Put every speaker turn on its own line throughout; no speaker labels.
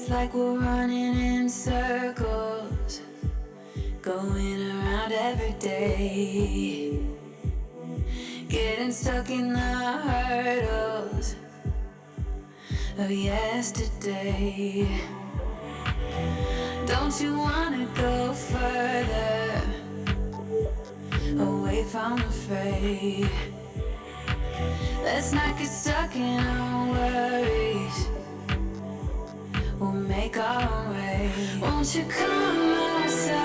It's like we're running in circles, going around every day, getting stuck in the hurdles of yesterday. Don't you wanna go further, away from the fray? Let's not get stuck in our worries, we'll make our own way. Won't you come outside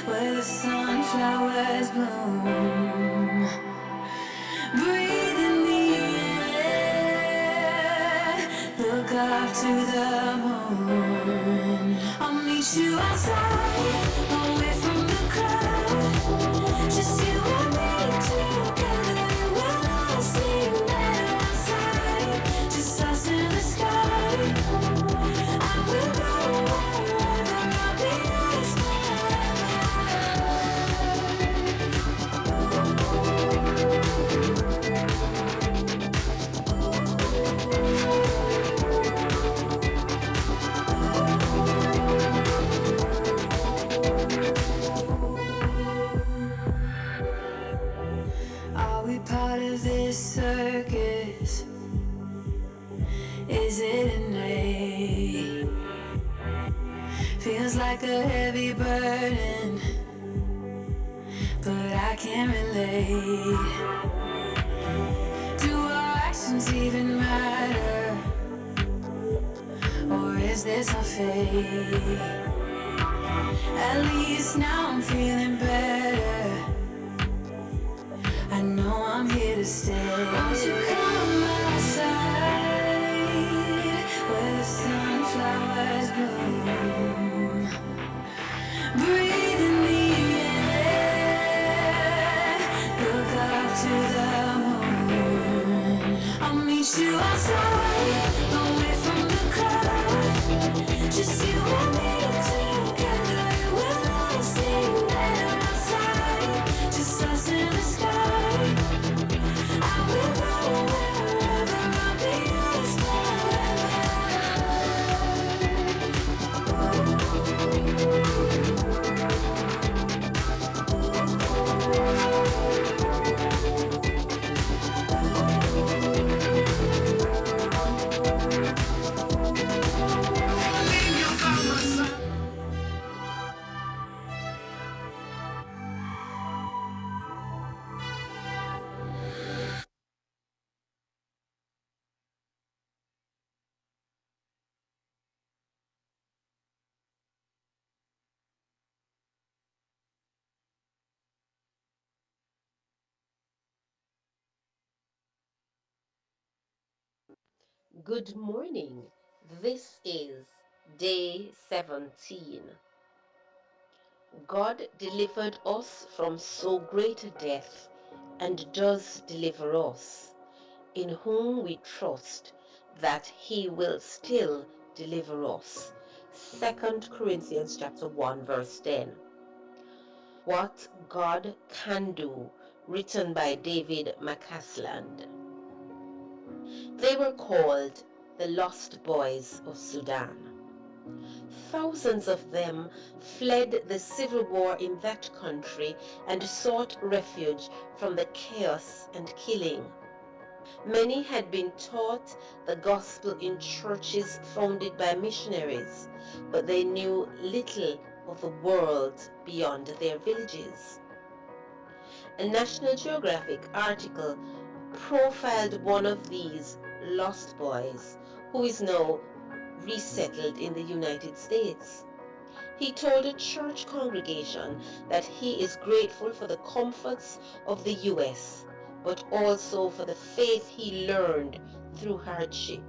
where the sunflowers bloom? Breathe in the air, look up to the moon. I'll meet you outside, away from the crowd, just you and me together. It will all seem better outside, just us in the sky. I will go wherever, I'll be yours Are we part of this circus? Is it innate? Feels like a heavy burden, but I can't relate. Do our actions even matter? Or is this our fate? At least now I'm feeling better, I know I'm here to stay. Won't you come outside where the sunflowers bloom? Breathe in the air, look up to the moon. I'll meet you outside, away from the crowd, just you and me together. It will all seem better outside, just us in the sky. I will go wherever, I'll be yours
Good morning. This is day 17. God delivered us from so great a death and does deliver us, in whom we trust that he will still deliver us. 2 Corinthians chapter 1 verse 10. What God Can Do, written by David McCasland. They were called the Lost Boys of Sudan. Thousands of them fled the civil war in that country and sought refuge from the chaos and killing. Many had been taught the gospel in churches founded by missionaries, but they knew little of the world beyond their villages. A National Geographic article profiled one of these lost boys, who is now resettled in the United States. He told a church congregation that he is grateful for the comforts of the U.S., but also for the faith he learned through hardship.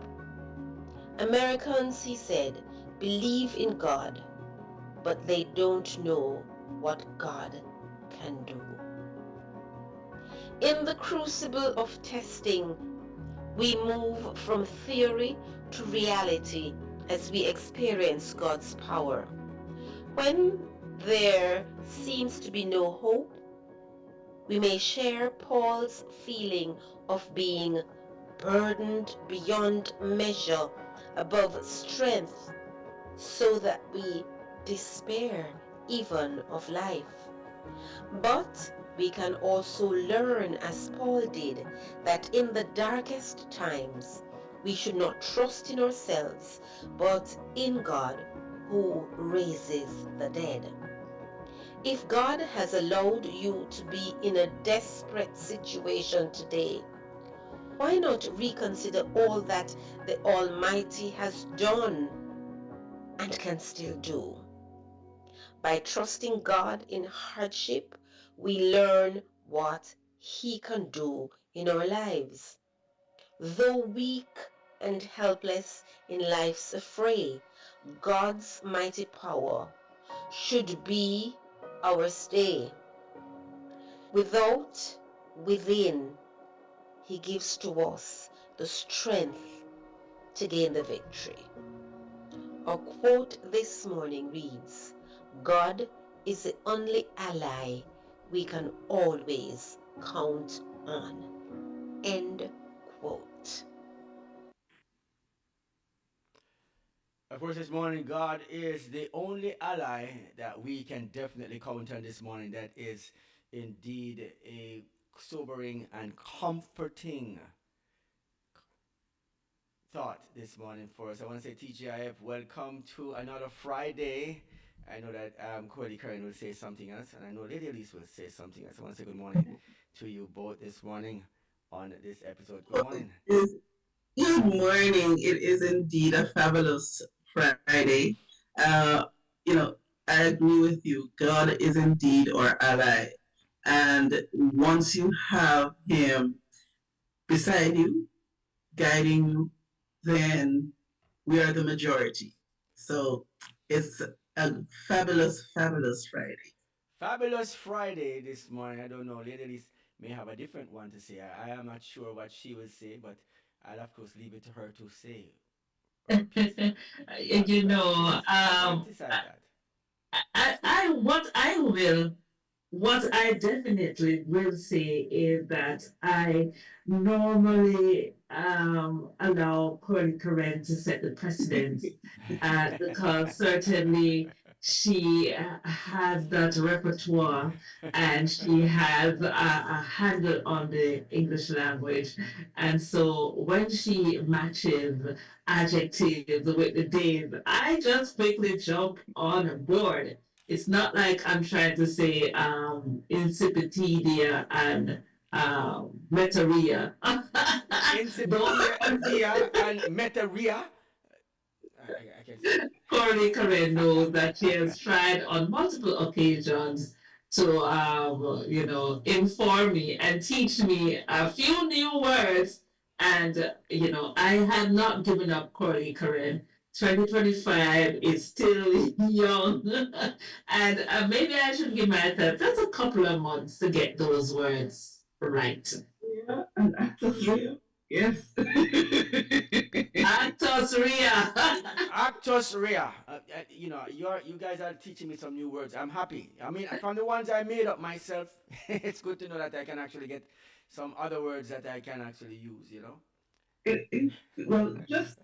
Americans, he said, believe in God, but they don't know what God can do. In the crucible of testing, we move from theory to reality as we experience God's power. When there seems to be no hope, we may share Paul's feeling of being burdened beyond measure above strength, so that we despair even of life. But we can also learn, as Paul did, that in the darkest times we should not trust in ourselves, but in God who raises the dead. If God has allowed you to be in a desperate situation today, why not reconsider all that the Almighty has done and can still do? By trusting God in hardship, we learn what He can do in our lives. Though weak and helpless in life's affray, God's mighty power should be our stay. Without, within, He gives to us the strength to gain the victory. Our quote this morning reads, God is the only ally we can always count on. End quote.
Of course, this morning, God is the only ally that we can definitely count on this morning. That is indeed a sobering and comforting thought this morning for us. I want to say, TGIF, welcome to another Friday. I know that Cody Curran will say something else, and I know Lady Elise will say something else. I want to say good morning to you both this morning on this episode. Good morning.
Is Good morning. It is indeed a fabulous Friday. Uh, I agree with you. God is indeed our ally. And once you have Him beside you, guiding you, then we are the majority. So it's a fabulous, fabulous Friday.
Fabulous Friday this morning. I don't know. Lady Elise may have a different one to say. I am not sure what she will say, but I'll of course leave it to her to say her piece. What
You
what
know,
is how can you decide that?
what I will, what I definitely will say is that I normally allow Cory Karen to set the precedence because certainly she has that repertoire and she has a handle on the English language. And so when she matches adjectives with the days, I just quickly jump on board. It's not like I'm trying to say encyclopedia and metaria.
Incipidia dia and metaria. I can say that.
Corey Karen knows that she has tried on multiple occasions to, inform me and teach me a few new words. And, I have not given up Corey Karen. 2025 is still young. And maybe I should give myself just a couple of months to get those words right.
Yeah, and actors real. Yes.
Actors Ria.
Actus rea. You guys are teaching me some new words. I'm happy. I mean, from the ones I made up myself, it's good to know that I can actually get some other words that I can actually use. You know.
it, well, just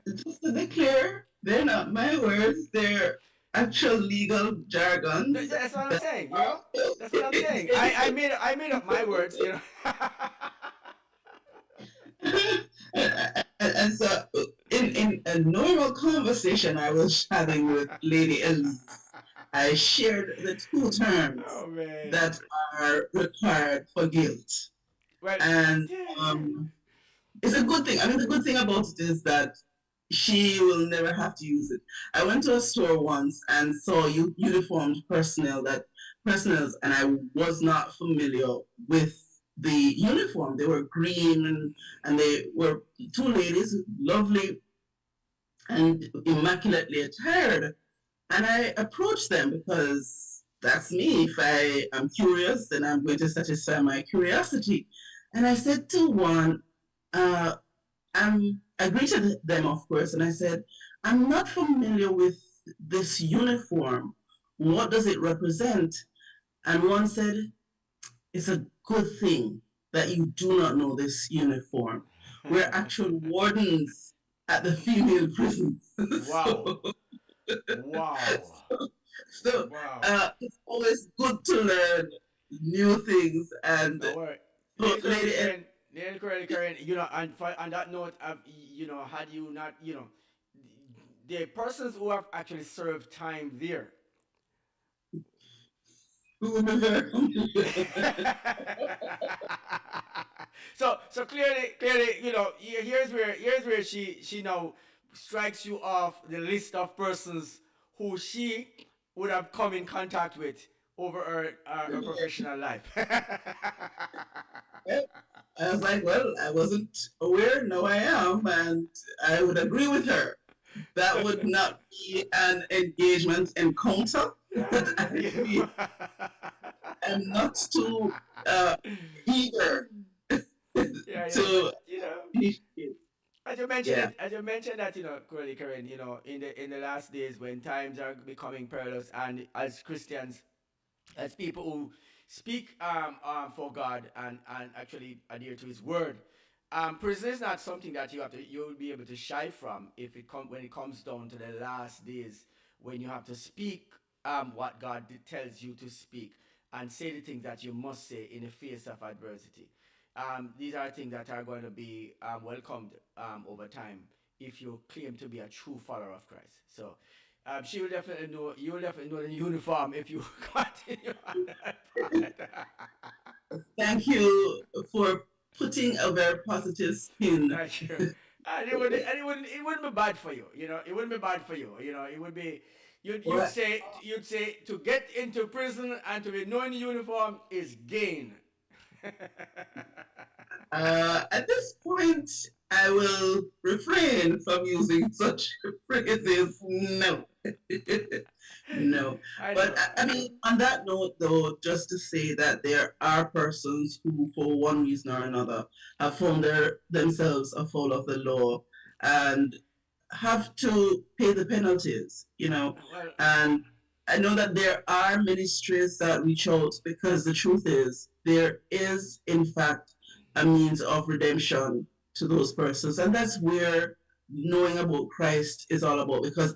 to be clear, they're not my words. They're actual legal jargons.
That's what I'm
That
saying. You know. That's what I'm saying. I made up my words. You know.
and so, in a normal conversation I was having with Lady Elise, I shared the two terms
Oh man.
that are required for guilt,
Well.
and it's a good thing. I mean, the good thing about it is that she will never have to use it. I went to a store once and saw uniformed personnel, and I was not familiar with the uniform. They were green, and they were two ladies, lovely and immaculately attired. And I approached them because that's me. If I am curious, then I'm going to satisfy my curiosity. And I said to one, uh, I greeted them, of course, and I said, I'm not familiar with this uniform. What does it represent? And one said, it's a good thing that you do not know this uniform. We're actual wardens at the female prisons.
Wow.
so,
Wow.
so
Wow.
it's always good to learn new things. And
All right.
so,
Lady Curly
Lady,
Karen, Lady Curly Karen, and on that note, had you not, the persons who have actually served time there.
who will be very
So clearly, here's where she now strikes you off the list of persons who she would have come in contact with over her professional life.
I was like, well, I wasn't aware, now I am, and I would agree with her. That would not be an engagement encounter that I feel I'm not too eager
But
to initiate. Yeah.
as you mentioned that, Curly Karen, in the last days when times are becoming perilous, and as Christians, as people who speak for God and actually adhere to His word. Prison is not something that you'll be able to shy from if when it comes down to the last days when you have to speak what God tells you to speak and say the things that you must say in the face of adversity. These are things that are going to be welcomed over time if you claim to be a true follower of Christ. So she will definitely know. You will definitely know the uniform if you continue on that part.
Thank you for putting a very positive spin.
Thank you. And it wouldn't be bad for you. It wouldn't be bad for you. It would be.
Well,
You'd say to get into prison and to be knowing the uniform is gain.
at this point, I will refrain from using such phrases. No. No.
I
But
know.
I mean, on that note, though, just to say that there are persons who, for one reason or another, have found themselves a foul of the law and have to pay the penalties,
Well,
And I know that there are ministries that reach out because the truth is, there is, in fact, a means of redemption to those persons. And that's where knowing about Christ is all about because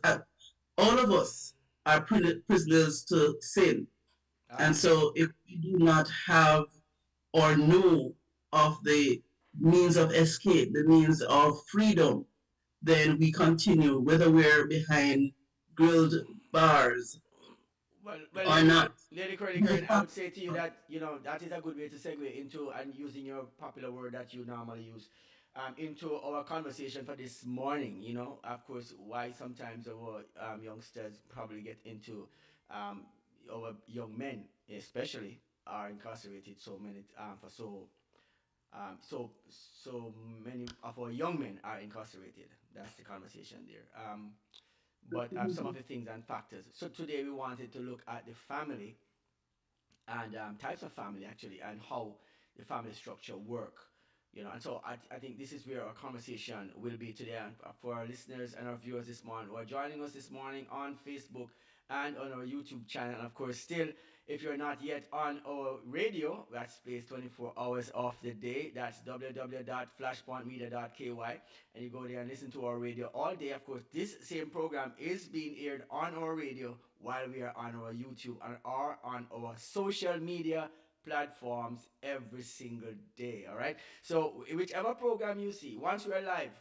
all of us are prisoners to sin. And
ah,
so if we do not have or know of the means of escape, the means of freedom, then we continue, whether we're behind grilled bars
well,
or not.
Lady Curly Curran, I would say to you that that is a good way to segue into and using your popular word that you normally use, into our conversation for this morning. Of course, why sometimes our youngsters probably get into our young men, especially, are incarcerated so many for so many of our young men are incarcerated. That's the conversation there. But some of the things and factors. So today we wanted to look at the family and types of family actually and how the family structure work. And so I think this is where our conversation will be today. And for our listeners and our viewers this morning who are joining us this morning on Facebook and on our YouTube channel. And of course, still, if you're not yet on our radio, that's plays 24 hours of the day. That's www.flashpointmedia.ky. And you go there and listen to our radio all day. Of course, this same program is being aired on our radio while we are on our YouTube and are on our social media platforms every single day. All right. So whichever program you see, once we're live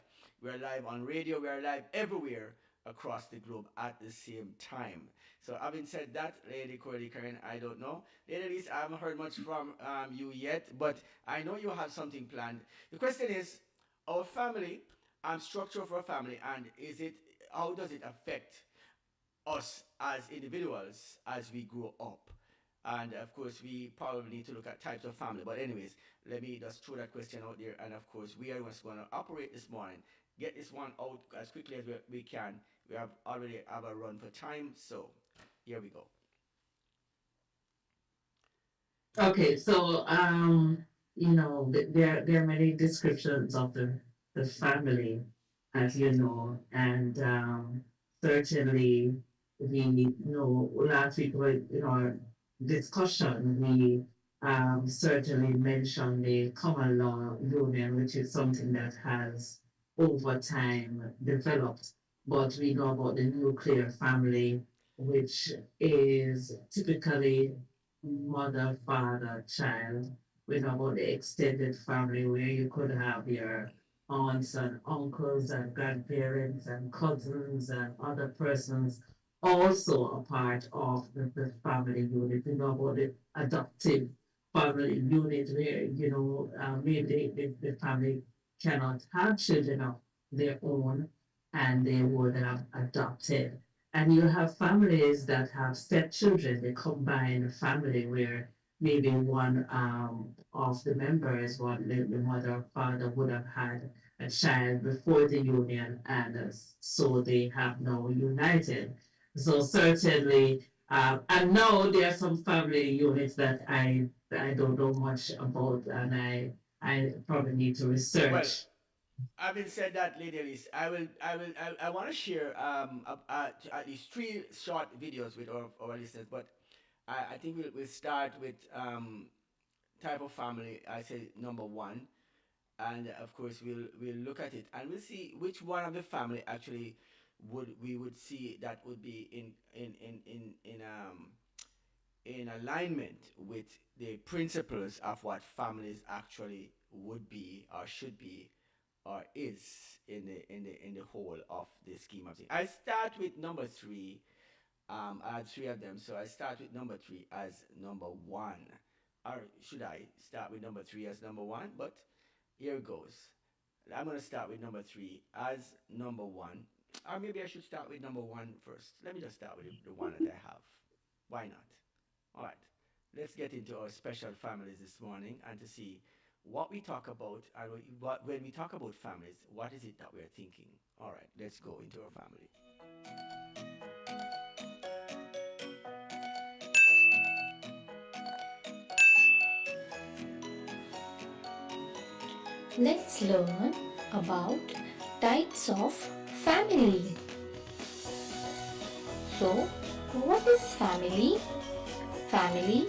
on radio, we're live everywhere across the globe at the same time. So having said that, Lady Cordy Karen, I don't know. Lady Lisa, I haven't heard much from you yet, but I know you have something planned. The question is, our family, structure of our family, and how does it affect us as individuals as we grow up? And of course, we probably need to look at types of family. But anyways, let me just throw that question out there. And of course, we are just going to operate this morning, get this one out as quickly as we can. We have already have a run for time, so here we go.
Okay, so there are many descriptions of the family, as you know, and certainly we know last week in our discussion we certainly mentioned the common law union, which is something that has over time developed. But we know about the nuclear family, which is typically mother, father, child. We know about the extended family where you could have your aunts and uncles and grandparents and cousins and other persons also a part of the family unit. We know about the adoptive family unit where, maybe the family cannot have children of their own and they would have adopted. And you have families that have stepchildren, they combine a family where maybe one of the members, the mother or father would have had a child before the union, and so they have now united. So certainly, and now there are some family units that I don't know much about, and I probably need to
Well,
research.
having said that, Lady Elise, I want to share at least three short videos with our listeners, but I think we'll start with type of family. I say number one, and of course we'll look at it and we'll see which one of the family actually would see that would be in alignment with the principles of what families actually would be or should be or is in the whole of the scheme of things. I start with number three. I had three of them, so I start with number three as number one. Or should I start with number three as number one? But here goes. I'm gonna start with number three as number one. Or maybe I should start with number one first. Let me just start with the one that I have. Why not? All right. Let's get into our special families this morning and to see what we talk about and when we talk about families, what is it that we're thinking? All right, let's go into our family.
Let's learn about types of family. So, what is family? Family,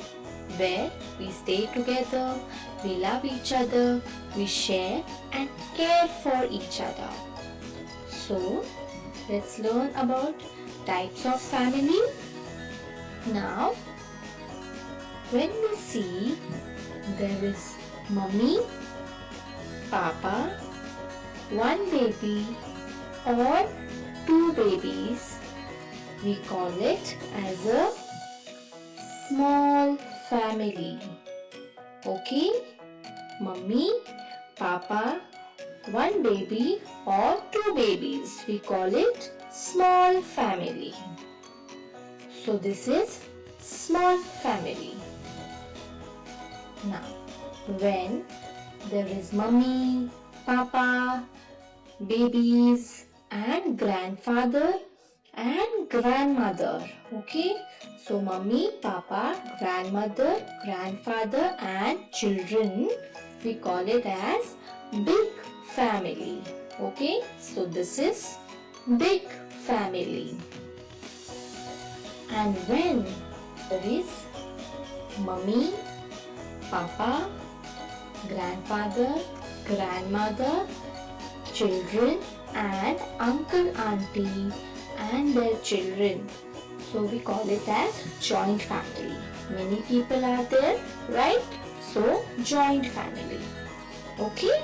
where we stay together, we love each other, we share and care for each other. So, let's learn about types of family. Now, when we see there is mummy, papa, one baby or two babies, we call it as a small family. Okay? Mummy, papa, one baby or two babies, we call it small family. So this is small family. Now, when there is mummy, papa, babies and grandfather and grandmother. Okay, so mummy, papa, grandmother, grandfather and children, we call it as big family. Okay, so this is big family. And when there is mummy, papa, grandfather, grandmother, children and uncle, auntie and their children. So we call it as joint family. Many people are there, right? So joint family. Okay?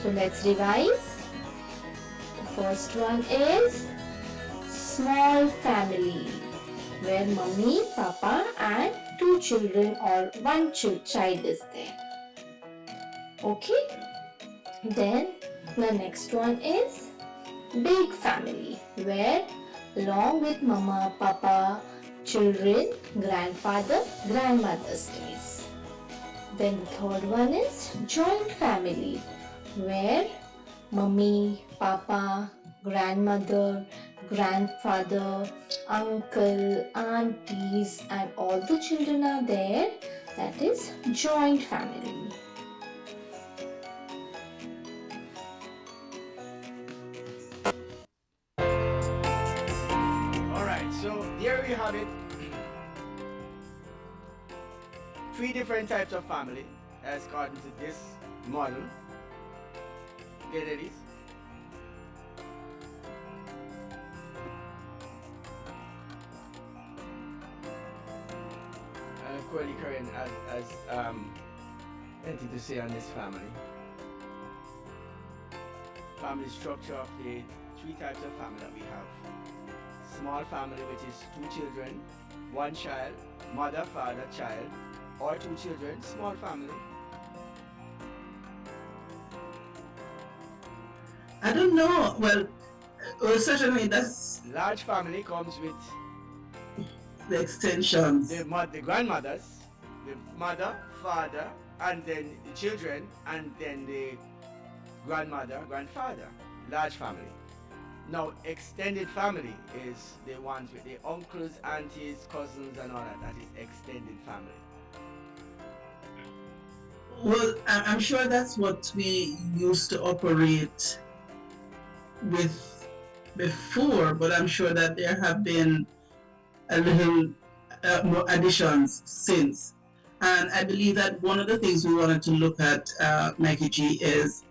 So let's revise. The first one is small family, where mummy, papa and two children or one child is there. Okay? Then the next one is big family, where along with mama, papa, children, grandfather, grandmother stays. Then the third one is joint family, where mummy, papa, grandmother, grandfather, uncle, aunties and all the children are there. That is joint family.
All right, so there we have it. Three different types of family as according to this model. Ladies. And of course, Karen has anything to say on this family. Family structure of the three types of family that we have. Small family, which is two children, one child, mother, father, child, or two children, small family.
I don't know. Well, certainly that's
Large family comes with
the extensions.
the grandmothers, the mother, father, and then the children, and then the grandmother, grandfather. Large family. Now, extended family is the ones with the uncles, aunties, cousins, and all that. That is extended family.
Well, I'm sure that's what we used to operate with before, but I'm sure that there have been a little more additions since. And I believe that one of the things we wanted to look at, Mikey G, is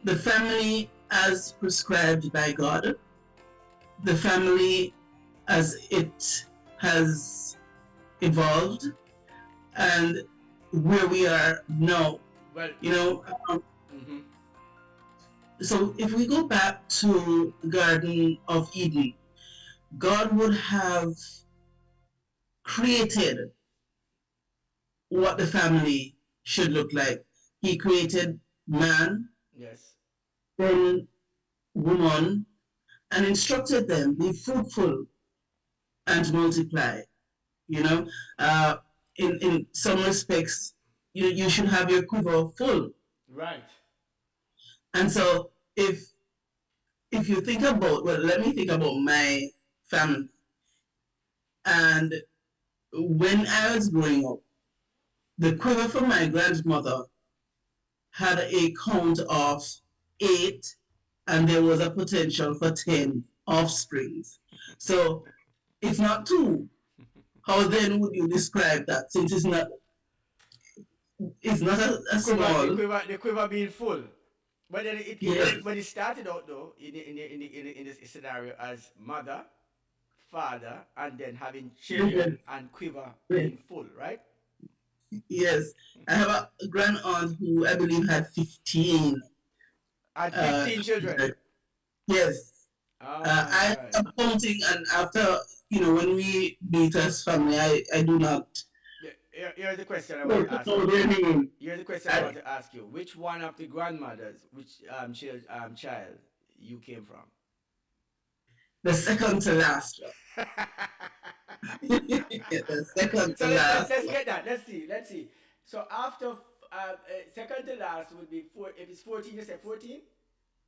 the family as prescribed by God, the family as it has evolved, and where we are now.
Well,
You know,
mm-hmm.
so if we go back to the Garden of Eden, God would have created what the family should look like. He created man,
Yes.
then woman, and instructed them be fruitful and multiply. You know, uh, in some respects, you should have your quiver full.
Right.
And so if you think about, well, let me think about my family. And when I was growing up, the quiver for my grandmother had a count of 8, and there was a potential for 10 offsprings. So if not 2, how then would you describe that? Since it's not a small.
The quiver being full. But then
Yes.
when it started out though in this scenario as mother, father, and then having children and quiver being full, right?
Yes. I have a grand aunt who I believe had 15
And
uh,
15 children.
children. Yes.
Oh
I
my
am
God.
counting, and after, when we meet as family, I do not
Here's the question I want to ask
know
you.
their name.
Here's the question I want to ask you. Which one of the grandmothers, which child you came from?
The second to last one. The second
So
to
let's
last
let's
one.
get that. Let's see. So after second to last would be four. If it's 14, you say 14.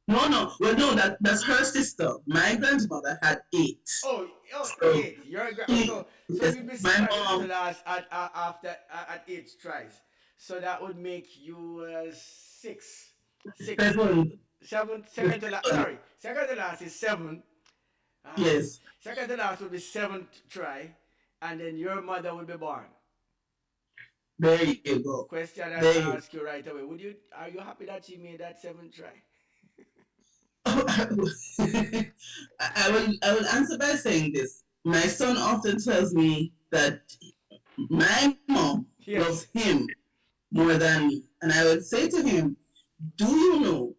No, no. Well, no, that's her sister. My grandmother had 8.
Oh,
So,
8.
she,
So
yes,
you'd be
my
second to
mom,
last after at 8 tries. So that would make you 6. 6.
7,
7.
the
Second to last.
second.
Sorry, second to last is 7. Um,
Yes,
second to last would be 7th try, and then your mother will be born.
there you go.
Question I
There you
ask you right away. Are you happy that she made that 7th try?
I will answer by saying this. My son often tells me that my mom loves
Yes.
him more than me. And I would say to him, do you know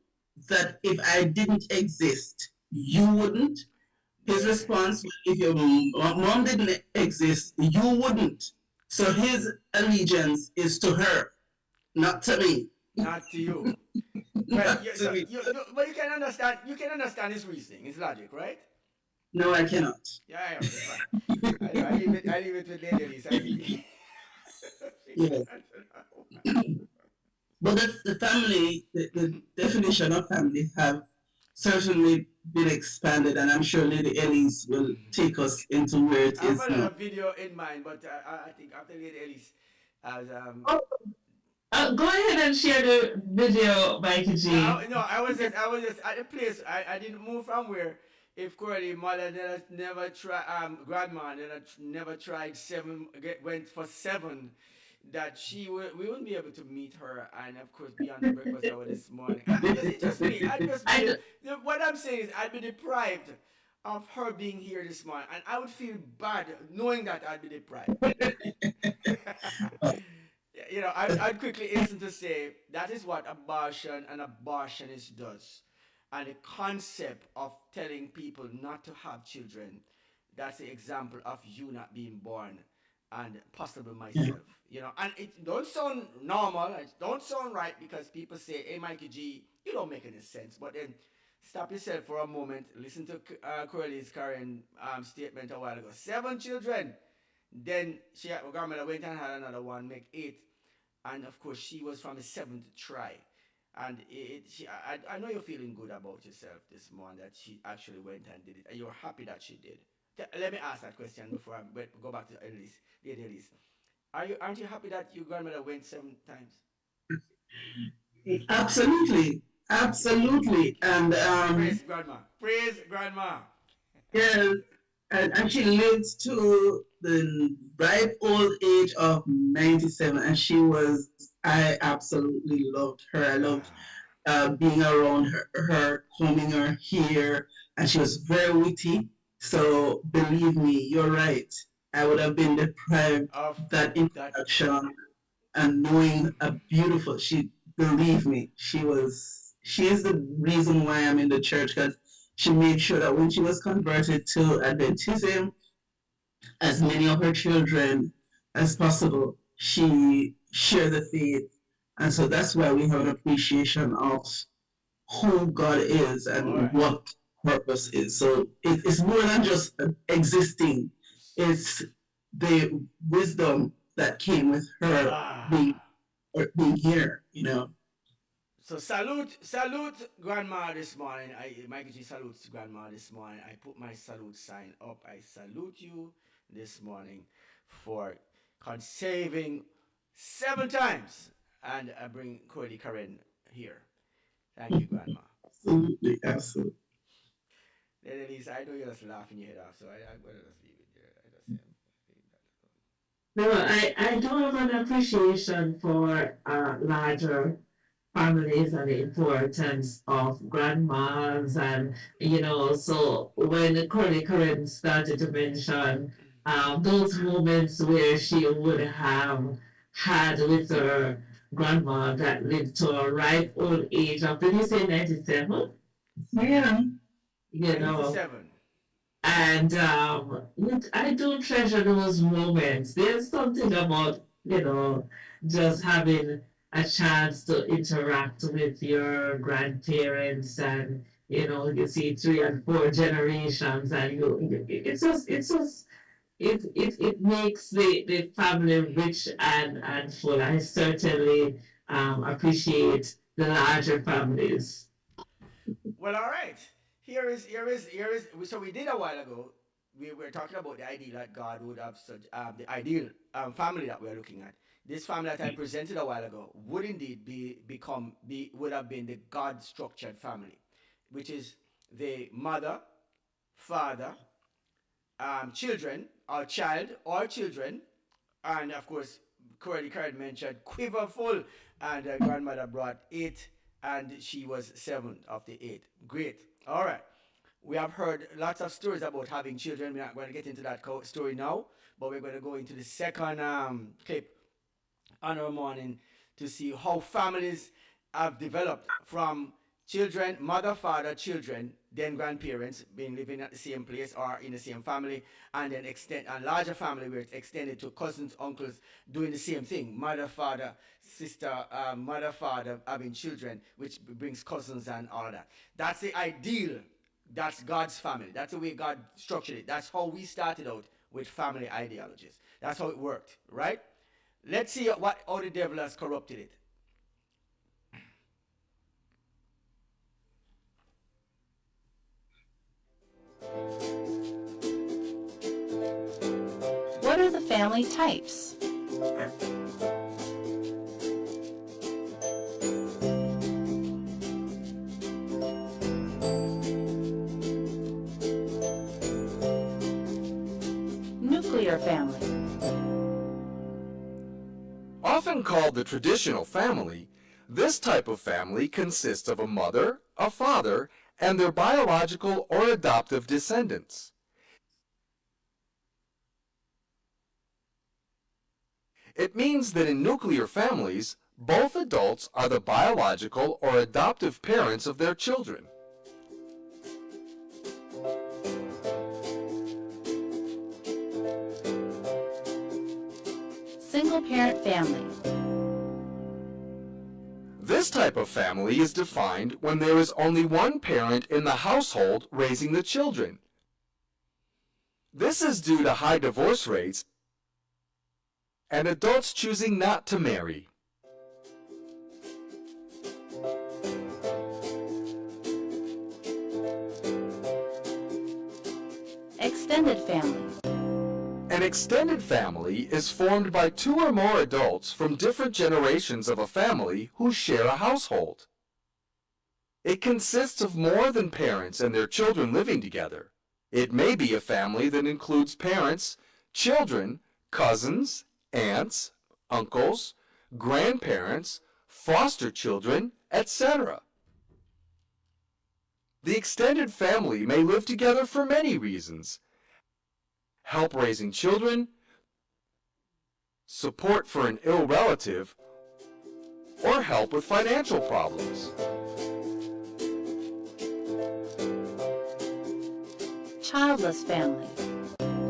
that if I didn't exist, you wouldn't? His
Yeah.
response was, if your mom didn't exist, you wouldn't. So his allegiance is to her, not to me.
Not to you. Well,
Not to me.
but you can understand. You can understand his reasoning, his logic, right?
No, I cannot.
Yeah, I know. It's fine. I know. I leave it. I leave it with Lady Elise. I think.
Yes. But the family, the definition of family have certainly been expanded, and I'm sure Lady Elise will take us into where it
I have
is now.
another video in mind, but I think after Lady Elise, as
Go ahead and share the video, Mikey G.
no, I was just at the place. I didn't move from where. If Corey mother never tried, grandma never tried 7, went for 7 that we wouldn't be able to meet her and of course be on the breakfast hour this morning. It's just me. I'd just
I
be
do,
what I'm saying is I'd be deprived of her being here this morning, and I would feel bad knowing that I'd be deprived. I'd quickly hasten to say that is what abortion and abortionist does. And the concept of telling people not to have children, that's the example of you not being born and possibly
Yeah.
myself. And it don't sound normal, it don't sound right because people say, hey, Mikey G, you don't make any sense. But then stop yourself for a moment, listen to Curly's current statement a while ago. 7 children. Then grandmother went and had another one, make 8, and of course she was from the seventh try. And I know you're feeling good about yourself this morning that she actually went and did it, and you're happy that she did. Let me ask that question before I go back to Elise, Lady Elise. Aren't you happy that your grandmother went 7 times?
Absolutely, absolutely, and
Praise grandma. Praise grandma.
yes, and she lived to the ripe old age of 97, and I absolutely loved her. I loved
Ah,
being around her, combing her hair, and she was very witty. So believe me, you're right. I would have been deprived
of
that
that.
introduction and knowing a beautiful. Believe me, she is the reason why I'm in the church, because she made sure that when she was converted to Adventism, as many of her children as possible, she shared the faith. And so that's why we have an appreciation of who God is
All
and
right.
what purpose is. So it's more than just existing, it's the wisdom that came with her being,
Ah.
being here.
So salute grandma this morning. Mikey G salutes grandma this morning. I put my salute sign up. I salute you this morning for conceiving 7 times, and I bring Cody Karen here. Thank you, grandma.
Absolutely, absolutely.
Then at least I know you're just laughing your head off, so I'm gonna just leave it there. I just say
no, I do have an appreciation for larger families and the importance of grandmas and so when Curly Curran started to mention those moments where she would have had with her grandma that lived to a ripe old age of, did you say 97?
Yeah.
You know,
97.
and I do treasure those moments. There's something about, just having a chance to interact with your grandparents and, you see 3 and 4 generations and it makes the family rich and full. I certainly appreciate the larger families.
Well, all right. Here is. So we did a while ago. We were talking about the ideal that God would have such the ideal family that we're looking at. This family that I presented a while ago would indeed would have been the God structured family, which is the mother, father, children, or child or children, and of course, Curly Curd mentioned quiverful, and grandmother brought 8, and she was 7 of the 8. Great. All right. We have heard lots of stories about having children. We're not going to get into that story now, but we're going to go into the second clip on our morning to see how families have developed from children, mother, father, children, then grandparents being living at the same place or in the same family, and then extend a larger family where it's extended to cousins, uncles doing the same thing. Mother, father, sister, mother, father having children, which brings cousins and all of that. That's the ideal. That's God's family. That's the way God structured it. That's how we started out with family ideologies. That's how it worked, right? Let's see how the devil has corrupted it.
What are the family types? Nuclear family.
called the traditional family, this type of family consists of a mother, a father, and their biological or adoptive descendants. It means that in nuclear families, both adults are the biological or adoptive parents of their children.
Single parent family.
This type of family is defined when there is only one parent in the household raising the children. This is due to high divorce rates and adults choosing not to marry.
Extended family.
An extended family is formed by two or more adults from different generations of a family who share a household. It consists of more than parents and their children living together. It may be a family that includes parents, children, cousins, aunts, uncles, grandparents, foster children, etc. The extended family may live together for many reasons: help raising children, support for an ill relative, or help with financial problems.
Childless family.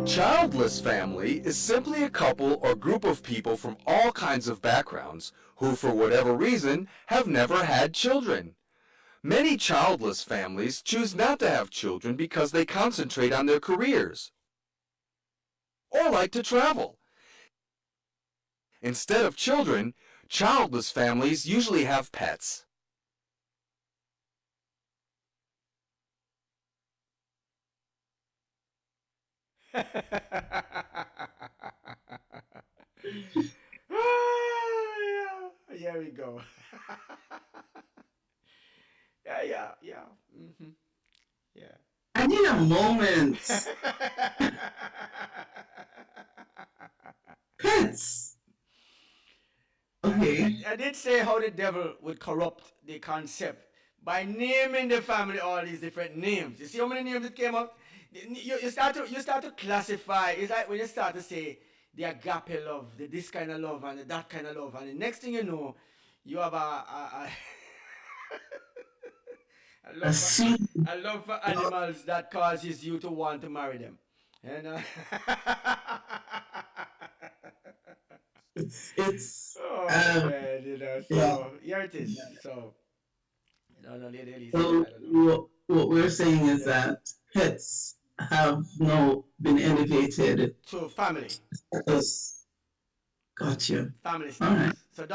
Childless family is simply a couple or group of people from all kinds of backgrounds who, for whatever reason, have never had children. Many childless families choose not to have children because they concentrate on their careers or like to travel. Instead of children, childless families usually have pets.
Yeah, here we go. Yeah, yeah, yeah. Yeah.
I need a moment. Pets. Okay.
I did say how the devil would corrupt the concept by naming the family all these different names. You see how many names it came up? You start to classify. It's like when you start to say the agape love, the this kind of love, and the that kind of love, and the next thing you know, you have a
A
love for,
sweet.
a love for animals that causes you to want to marry them. And
It's
oh man,
yeah.
so here it is. So no, Lady Elise,
So
I don't know.
what we're saying is
Yeah.
that pets have now been elevated
So family,
as gotcha.
family
All right.
status. So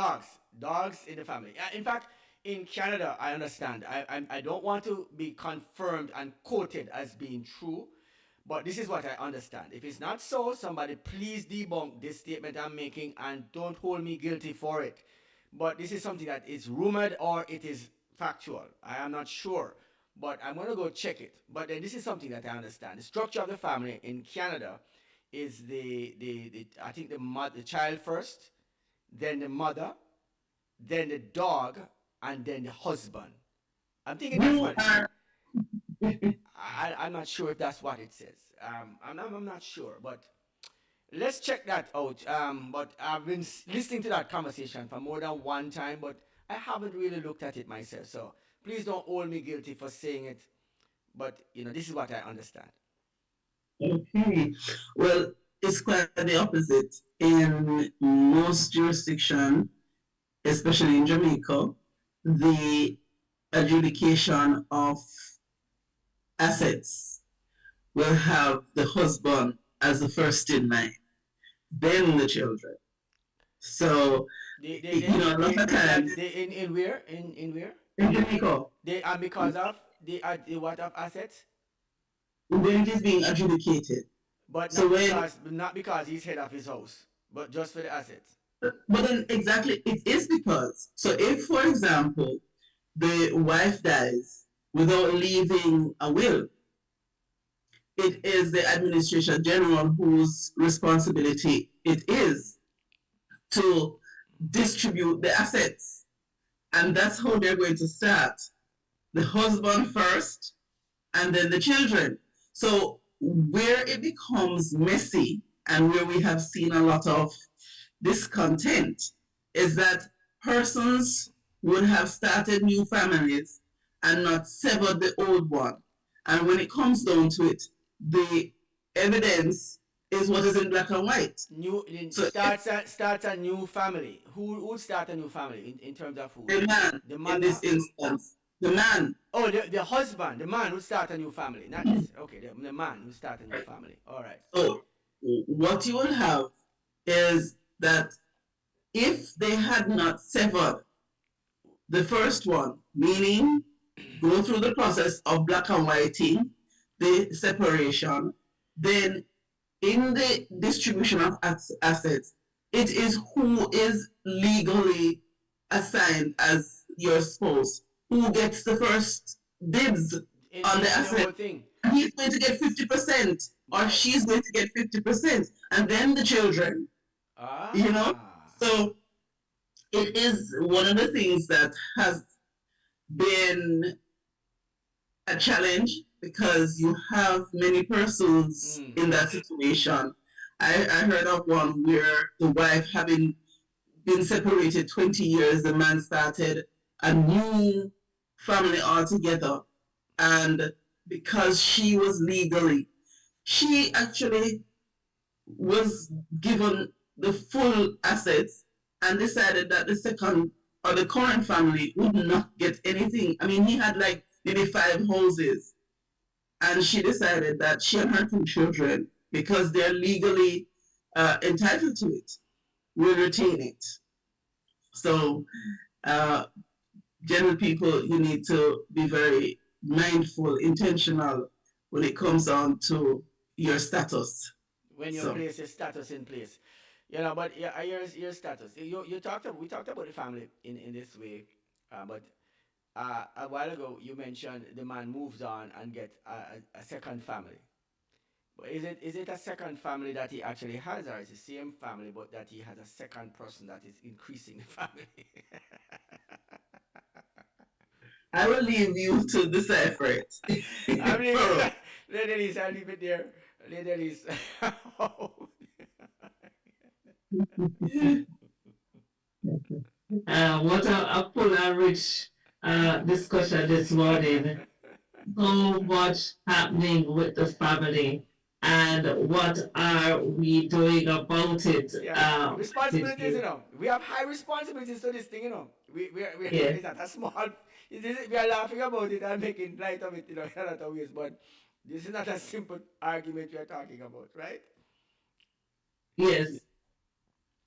dogs in the family. In fact, in Canada, I understand. I don't want to be confirmed and quoted as being true, but this is what I understand. If it's not so, somebody please debunk this statement I'm making and don't hold me guilty for it. But this is something that is rumored or it is factual. I am not sure, but I'm gonna go check it. But then this is something that I understand. The structure of the family in Canada is the I think the child first, then the mother, then the dog, and then the husband. I'm thinking that's
You
what
are
I'm not sure if that's what it says. I'm not sure, but let's check that out. But I've been listening to that conversation for more than one time, but I haven't really looked at it myself. So please don't hold me guilty for saying it. But this is what I understand.
okay. Well, it's quite the opposite. In most jurisdictions, especially in Jamaica, the adjudication of assets will have the husband as the first in line, then the children. So, a lot of times
In where in where
in Jamaica,
they and because of the what of assets,
when it is being adjudicated.
but
So when,
not because he's head of his house, but just for the assets.
but then exactly, it is because, so if, for example, the wife dies without leaving a will, it is the administration general whose responsibility it is to distribute the assets. And that's how they're going to start. The husband first, and then the children. So where it becomes messy and where we have seen a lot of discontent is that persons would have started new families and not severed the old one. And when it comes down to it, the evidence is what is in black and white.
New
So if
starts a new family. Who would start a new family in terms of who?
the man
The
in this
mother.
instance, the man,
Oh, the husband, the man who start a new family, not this. Okay, the man who start a new family. All right.
so what you will have is that if they had not severed the first one, meaning go through the process of black and whiting, the separation, then in the distribution of assets, it is who is legally assigned as your spouse who gets the first dibs on the
In the
asset.
whole thing.
He's going to get 50% or
Right.
she's going to get 50%, and then the children, you know?
Ah.
So it is one of the things that has been a challenge because you have many persons
Mm.
in that situation. I heard of one where the wife, having been separated 20 years, the man started a new family altogether. And because she was legally, she actually was given the full assets and decided that the second or the current family would not get anything. I mean, he had like maybe 5 houses, and she decided that she and her 2 children, because they're legally entitled to it, will retain it. So, uh, general people, you need to be very mindful, intentional when it comes on to your status.
When you
So,
place your status in place. You know, but yeah, your status. You talked about, we talked about the family in this way, but a while ago you mentioned the man moves on and get a second family. But is it a second family that he actually has, or is it the same family but that he has a second person that is increasing the family?
I will leave you to decipher
I'm
it.
leaving
So,
it. Lady Lisa, I'll leave it there. Lady Lisa.
What a full and rich discussion this morning. So much happening with the family, and what are we doing about it?
Yeah, responsibilities, you
Gigi?
know. We have high responsibilities to this thing, you know.
Yeah,
It's not a small. We are laughing about it and making light of it, you know, in a lot of ways. But this is not a simple argument we are talking about, right?
yes,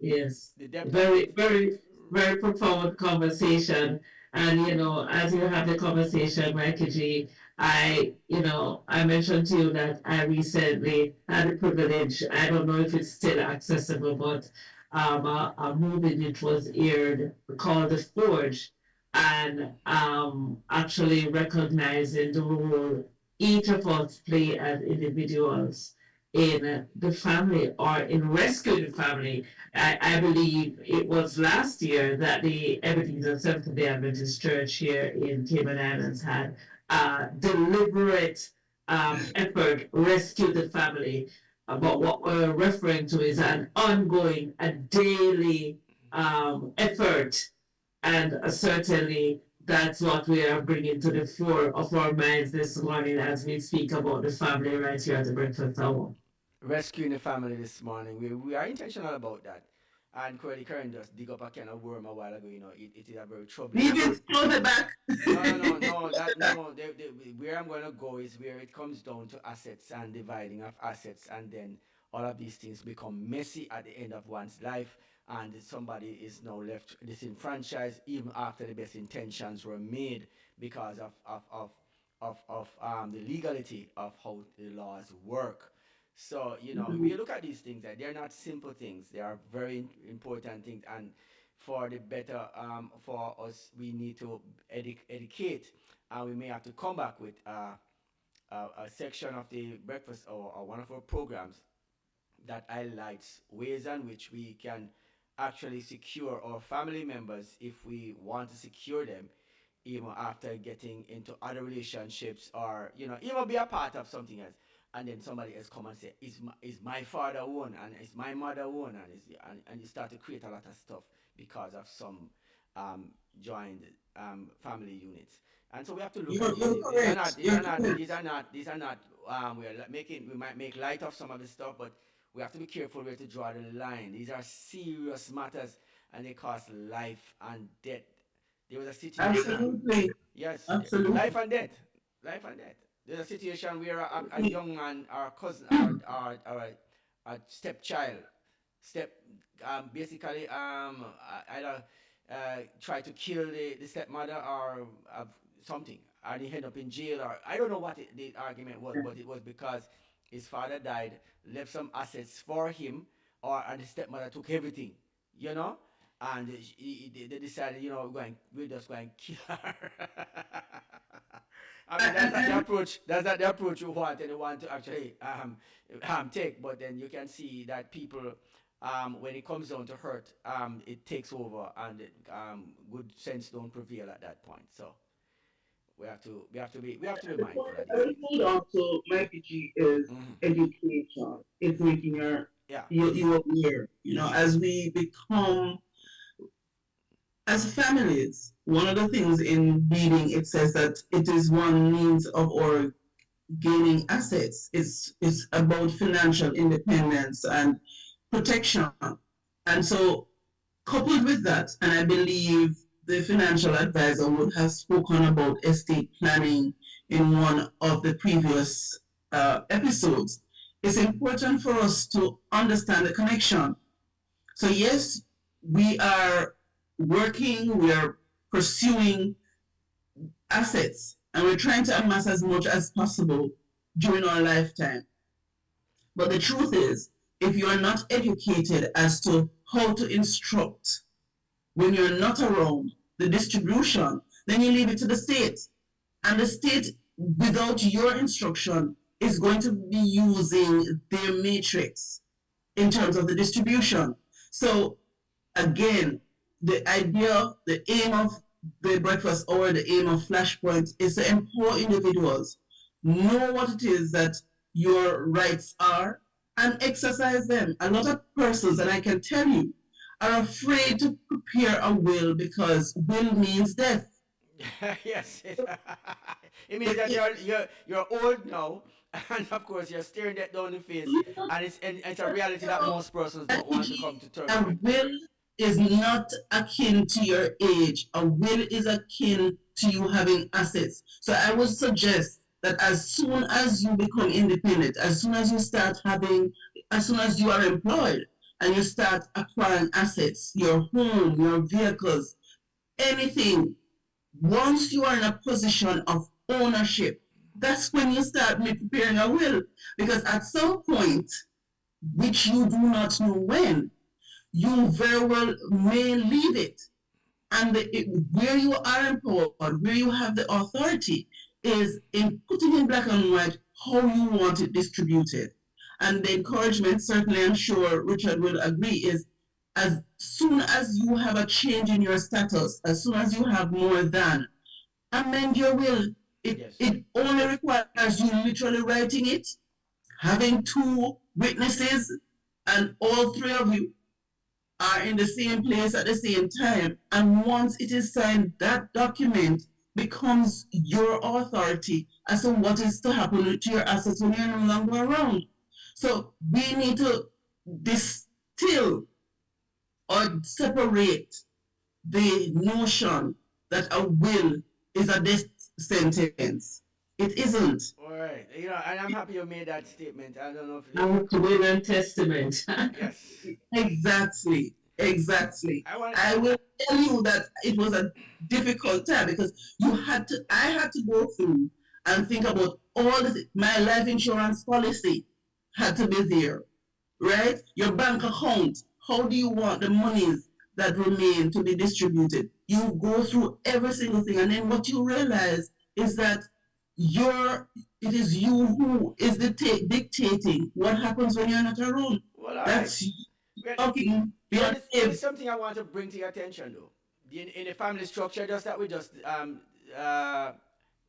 yes.
The depth of it.
Very, very, very profound conversation. And, as you have the conversation, Mikey G, I mentioned to you that I recently had the privilege, I don't know if it's still accessible, but a movie which was aired called The Forge, and actually recognizing the role each of us play as individuals in the family or in rescuing the family. I believe it was last year that the Ebenezer Seventh day Adventist Church here in Cayman Islands had a deliberate effort rescue the family. But what we're referring to is an ongoing, a daily effort, and certainly that's what we are bringing to the fore of our minds this morning as we speak about the family right here at the breakfast hour.
Rescuing the family this morning. We are intentional about that. And Curly Curran just dig up a can of worm a while ago, you know, it is a very troubling
leave
thing.
it, close it back.
No, no, no, no. That no. Where I'm gonna go is where it comes down to assets and dividing of assets, and then all of these things become messy at the end of one's life, and somebody is now left disenfranchised even after the best intentions were made because of the legality of how the laws work. So you know, if you look at these things, they're not simple things. They are very important things, and for the better for us we need to educate, and we may have to come back with a section of the breakfast or one of our programs that highlights ways in which we can actually secure our family members if we want to secure them even after getting into other relationships, or even be a part of something else, and then somebody else come and say is my father one and is my mother one, and you start to create a lot of stuff because of some joined family units. And so we have to look at
You're correct. You're correct.
these are not we might make light of some of the stuff, but we have to be careful where to draw the line. These are serious matters, and they cost life and death. There was a situation.
Absolutely.
Yes,
Absolutely.
life and death, life and death. There's a situation where a young man, or cousin, or a stepchild, step basically either try to kill the stepmother, or something, and he end up in jail, or I don't know what the argument was, but it was because his father died, left some assets for him, and the stepmother took everything, you know, and they decided, we're just going to kill her. I mean, that's not the approach. That's not the approach you want anyone to actually take. But then you can see that people, when it comes down to hurt, it takes over, and good sense don't prevail at that point. So we have to be
The
mindful
point
of
I
these
would
things.
hold on to, my PG, is
Hmm.
education. It's making
Yeah.
you aware. As we become, as families, one of the things in reading, it says that it is one means of our gaining assets. It's about financial independence and protection. And so, coupled with that, and I believe the financial advisor would have spoken about estate planning in one of the previous episodes, it's important for us to understand the connection. So, yes, we are working, we are pursuing assets, and we're trying to amass as much as possible during our lifetime. But the truth is, if you are not educated as to how to instruct when you're not around the distribution, then you leave it to the state. And the state, without your instruction, is going to be using their matrix in terms of the distribution. So again, the idea, the aim of the breakfast hour, the aim of Flashpoint is to empower individuals, know what it is that your rights are, and exercise them. A lot of persons, and I can tell you, are afraid to prepare a will because will means death.
Yes, it means that you're old now, and of course you're staring that down the face, and it's a reality that most persons don't want to come to terms
A
with.
will is not akin to your age. A will is akin to you having assets. So I would suggest that as soon as you become independent, as soon as you start having, as soon as you are employed and you start acquiring assets, your home, your vehicles, anything, once you are in a position of ownership, that's when you start preparing a will. Because at some point, which you do not know when, you very well may leave it. And where you are empowered, where you have the authority, is in putting in black and white how you want it distributed. And the encouragement, certainly, I'm sure Richard will agree, is as soon as you have a change in your status, as soon as you have more than, amend your will. It,
Yes.
it only requires you literally writing it, having two witnesses, and all three of you are in the same place at the same time. And once it is signed, that document becomes your authority as to what is to happen to your assets when you're no longer around. So we need to distill or separate the notion that a will is a death sentence. It isn't.
All right, and I'm happy you made that statement. I don't know if
Our will and testament.
yes,
Exactly. Exactly.
I want.
I will tell you that it was a difficult time because I had to go through and think about my life insurance policy had to be there, right? Your bank account, how do you want the monies that remain to be distributed? You go through every single thing, and then what you realize is that your it is you who is dictating what happens when you're not around.
Well, all right.
That's you
Well,
talking. be
There is
unsafe.
something I want to bring to your attention, though. In the family structure, just that we just uh,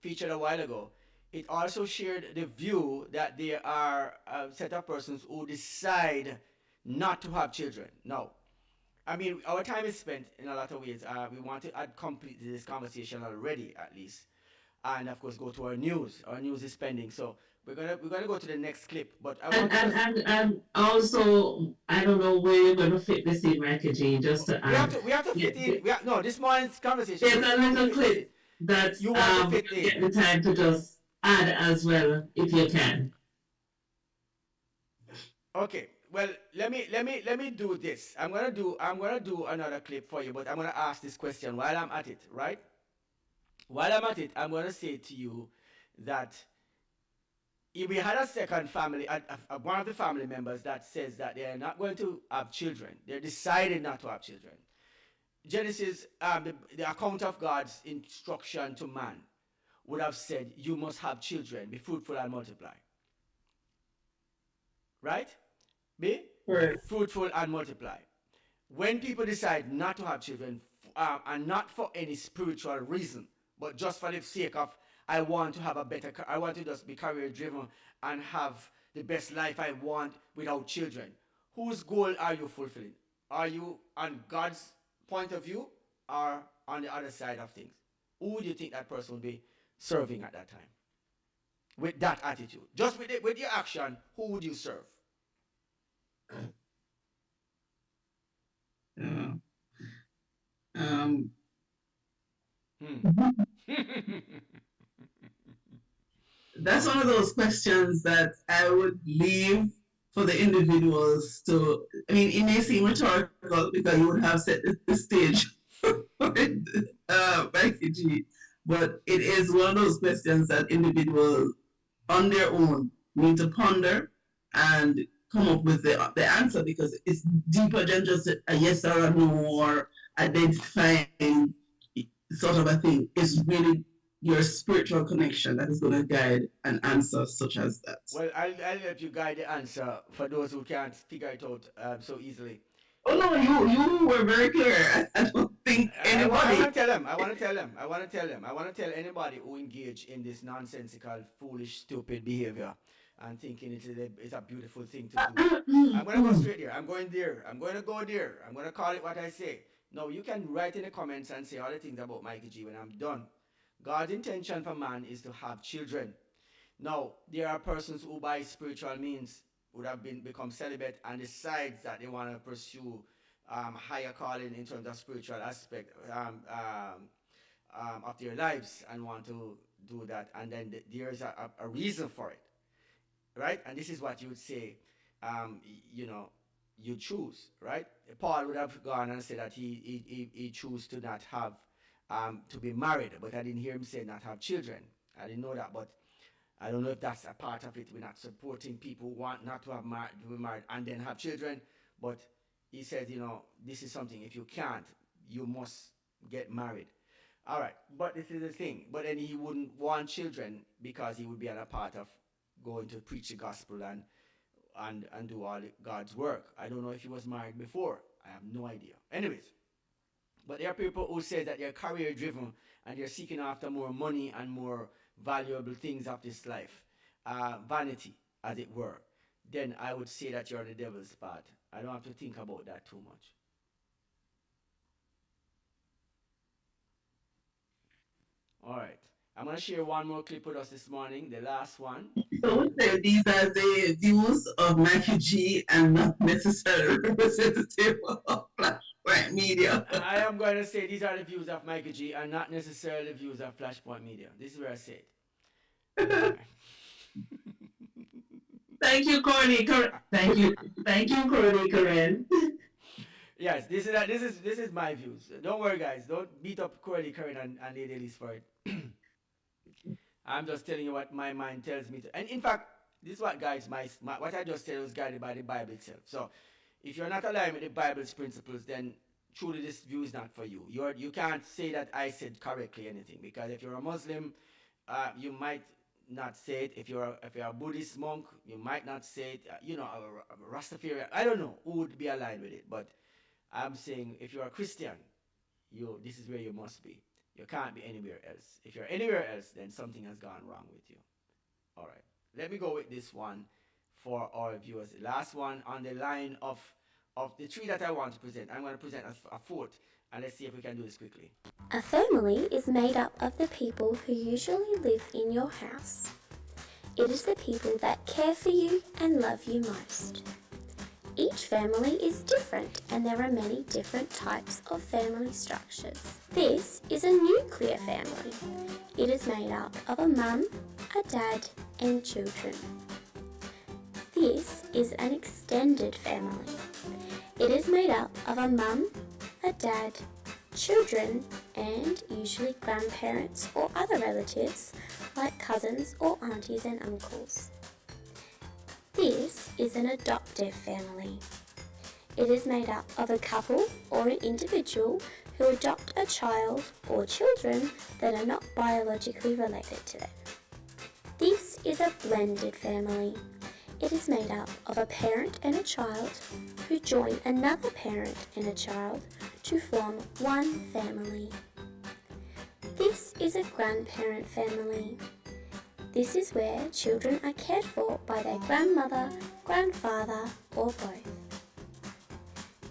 featured a while ago, it also shared the view that there are a set of persons who decide not to have children. No, I mean, our time is spent in a lot of ways. We want to add complete to this conversation already, at least, and of course, go to our news. Our news is pending, so we're gonna go to the next clip. But I
And
want to
and
just
and and also, I don't know where you're going to fit this in, Michael G. Just to add,
we have to fit in. No, this morning's conversation.
there's
We
a
need to
little
fit this
clip
in.
that
You want to
we
fit
will
in.
get the time to just add as well, if you can.
Okay. Well, let me do this. I'm gonna do another clip for you, but I'm gonna ask this question while I'm at it, right? While I'm at it, I'm gonna say to you that if we had a second family, one of the family members that says that they are not going to have children, they're decided not to have children. Genesis, the account of God's instruction to man would have said, "You must have children, be fruitful and multiply." Right? Be
Correct.
fruitful and multiply. When people decide not to have children, and not for any spiritual reason, but just for the sake of, I want to have a better, I want to just be career driven and have the best life I want without children. Whose goal are you fulfilling? Are you on God's point of view or on the other side of things? Who would you think that person would be serving at that time? With that attitude, just with your action, who would you serve?
Yeah. Um,
Hmm.
that's one of those questions that I would leave for the individuals to. I mean, it may seem rhetorical because you would have set the stage by KG, but it is one of those questions that individuals on their own need to ponder and come up with the answer, because it's deeper than just a yes or a no or identifying sort of a thing. It's really your spiritual connection that is going to guide an answer such as that.
Well, I'll help you guide the answer for those who can't figure it out so easily.
Oh no, you were very clear. I don't think
I
anybody.
want to tell them. I want to tell them. I want to tell them. I want to tell anybody who engage in this nonsensical, foolish, stupid behavior and thinking it's a beautiful thing to do. I'm going to go straight there. I'm going there. I'm going to go there. I'm going to call it what I say. No, you can write in the comments and say all the things about Mikey G when I'm done. God's intention for man is to have children. Now, there are persons who by spiritual means would have become celibate and decides that they want to pursue higher calling in terms of spiritual aspect of their lives and want to do that. And then there's a reason for it, right? And this is what you would say, um, you know, you choose, right? Paul would have gone and said that he chose to not have, to be married, but I didn't hear him say not have children. I didn't know that, but I don't know if that's a part of it. We're not supporting people who want not to have to be married and then have children. But he says, this is something. If you can't, you must get married. All right, but this is the thing. But then he wouldn't want children because he would be on a part of going to preach the gospel and do all God's work. I don't know if he was married before. I have no idea. Anyways, but there are people who say that they're career driven and they're seeking after more money and more valuable things of this life, vanity, as it were. Then I would say that you're on the devil's part. I don't have to think about that too much. All right. I'm going to share one more clip with us this morning, the last one.
So we say these are the views of Matthew G and not necessarily representative of Flashpoint Media.
I am going to say these are the views of Michael G and not necessarily the views of Flashpoint Media. This is where I say it.
Thank you, Corny. Thank you, Corny Karen.
Yes, this is my views. Don't worry, guys. Don't beat up Corey Curran and Lady Elise for it. I'm just telling you what my mind tells me to. And in fact, this is what guides what I just said was guided by the Bible itself. So if you're not aligned with the Bible's principles, then truly this view is not for you. You can't say that I said correctly anything, because if you're a Muslim, you might not say it. If you're a Buddhist monk, you might not say it. A Rastafarian, I don't know who would be aligned with it, but I'm saying if you're a Christian, this is where you must be. You can't be anywhere else. If you're anywhere else, then something has gone wrong with you. All right. Let me go with this one for our viewers. The last one on the line of the three that I want to present. I'm going to present a fourth, and let's see if we can do this quickly.
A family is made up of the people who usually live in your house. It is the people that care for you and love you most. Each family is different and there are many different types of family structures. This is a nuclear family. It is made up of a mum, a dad and children. This is an extended family. It is made up of a mum, a dad, children and usually grandparents or other relatives like cousins or aunties and uncles. This is an adoptive family. It is made up of a couple or an individual who adopt a child or children that are not biologically related to them. This is a blended family. It is made up of a parent and a child who join another parent and a child to form one family. This is a grandparent family. This is where children are cared for by their grandmother, grandfather, or both.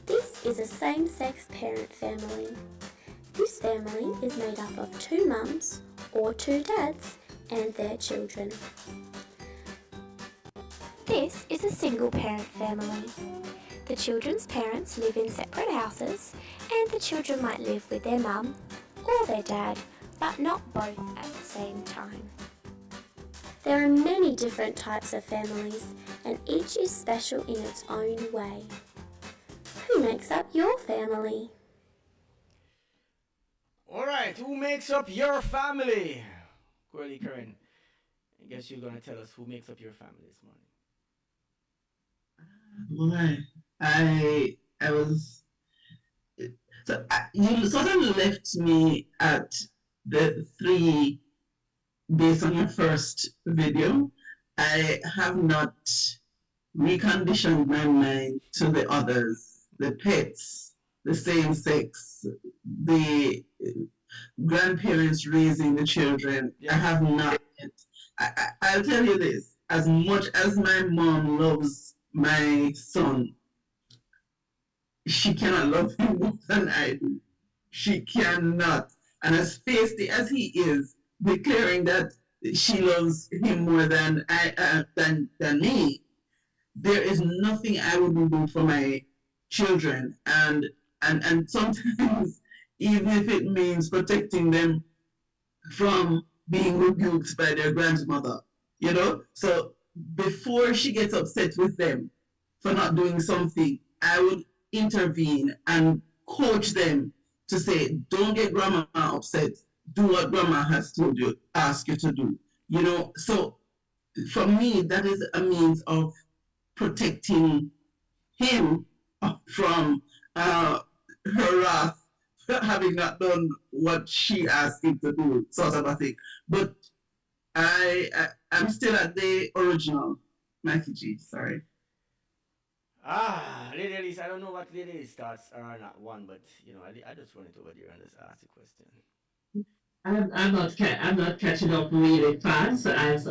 This is a same-sex parent family. This family is made up of two mums or two dads and their children. This is a single parent family. The children's parents live in separate houses and the children might live with their mum or their dad, but not both at the same time. There are many different types of families and each is special in its own way. Who makes up your family?
All right, who makes up your family? Curly Curran, I guess you're going to tell us who makes up your family this morning.
Boy, I was you sort of left me at the three based on your first video. I have not reconditioned my mind to the others, the pets, the same sex, the grandparents raising the children.
Yeah.
I have not yet. I'll tell you this, as much as my mom loves my son, she cannot love him more than I do. She cannot. And as feisty as he is, declaring that she loves him more than than me, there is nothing I wouldn't do for my children. And sometimes, even if it means protecting them from being rebuked by their grandmother, you know? So before she gets upset with them for not doing something, I would intervene and coach them to say, don't get grandma upset. Do what grandma has told you, ask you to do. You know, so for me, that is a means of protecting him from her wrath, having not done what she asked him to do, sort of a thing. But I'm still at the original Mikey G. Sorry.
Lady Elise, I don't know what Lady Elise thoughts are not one, but I just wanted to over there and just ask the question.
I'm not catching up really fast as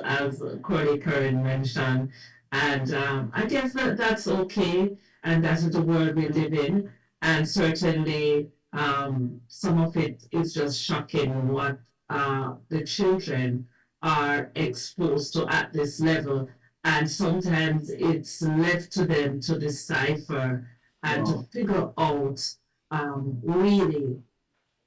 Corey Curran mentioned, and I guess that's okay, and that is the world we live in, and certainly some of it is just shocking what the children are exposed to at this level, and sometimes it's left to them to decipher and to figure out really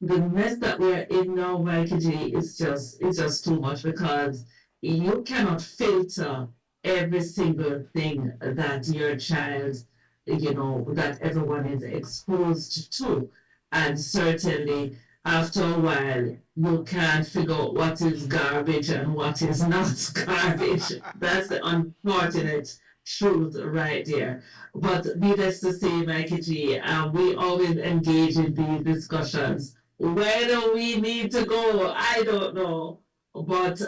the mess that we're in now, Mikey G, is just too much because you cannot filter every single thing that your child, that everyone is exposed to. And certainly after a while, you can't figure out what is garbage and what is not garbage. That's the unfortunate truth right there. But needless to say, Mikey G, we always engage in these discussions. Where do we need to go? I don't know. But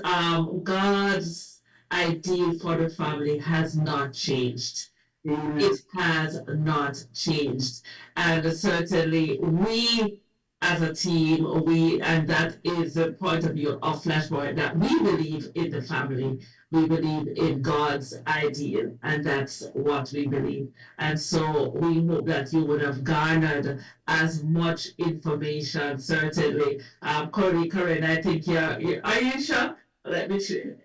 God's ideal for the family has not changed.
Amen.
It has not changed. And certainly we as a team, and that is the point of view of Flashpoint, that we believe in the family. We believe in God's ideal, and that's what we believe. And so we hope that you would have garnered as much information, certainly. Corey, Corinne, I think are you sure? Let me share.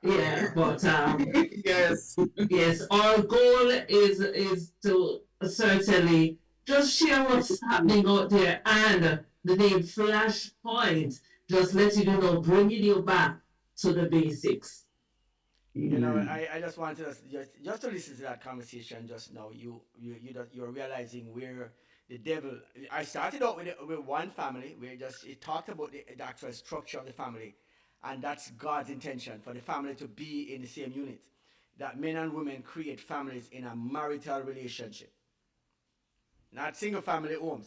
Yeah, but
Yes.
yes, our goal is to certainly just share what's happening out there, and the name Flashpoint just letting you know, bringing you back to the basics.
You know,
Amen.
I just wanted us just to listen to that conversation just now. You're realizing where the devil. I started out with one family where just it talked about the actual structure of the family, and that's God's intention for the family to be in the same unit. That men and women create families in a marital relationship, not single family homes.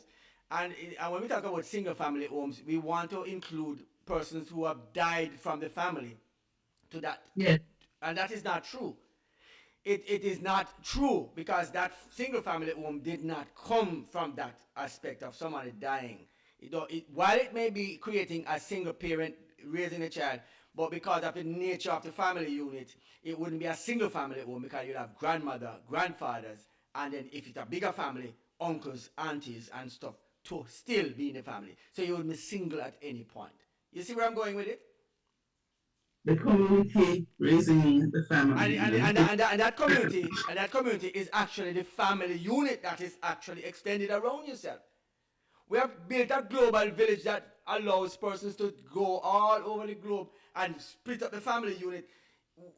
And when we talk about single family homes, we want to include persons who have died from the family to that,
Yeah.
and that is not true. It is not true because that single family home did not come from that aspect of somebody dying. While it may be creating a single parent raising a child, but because of the nature of the family unit, it wouldn't be a single family home because you'd have grandmother, grandfathers, and then if it's a bigger family, uncles, aunties, and stuff to still be in the family. So you would be single at any point. You see where I'm going with it?
The community raising the
and,
family.
and,
Yes.
and, and, and that community is actually the family unit that is actually extended around yourself. We have built a global village that allows persons to go all over the globe and split up the family unit.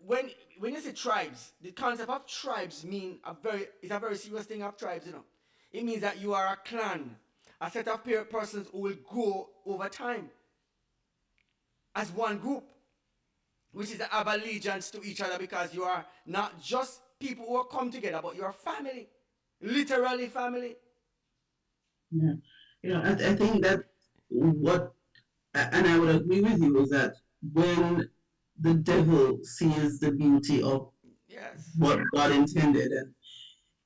When you say tribes, the concept of tribes mean is a very serious thing of tribes, you know. It means that you are a clan, a set of persons who will grow over time as one group, which is to have allegiance to each other because you are not just people who come together, but you are family, literally family.
Yeah. I think that what, and I would agree with you, is that when the devil sees the beauty of
Yes.
what God intended,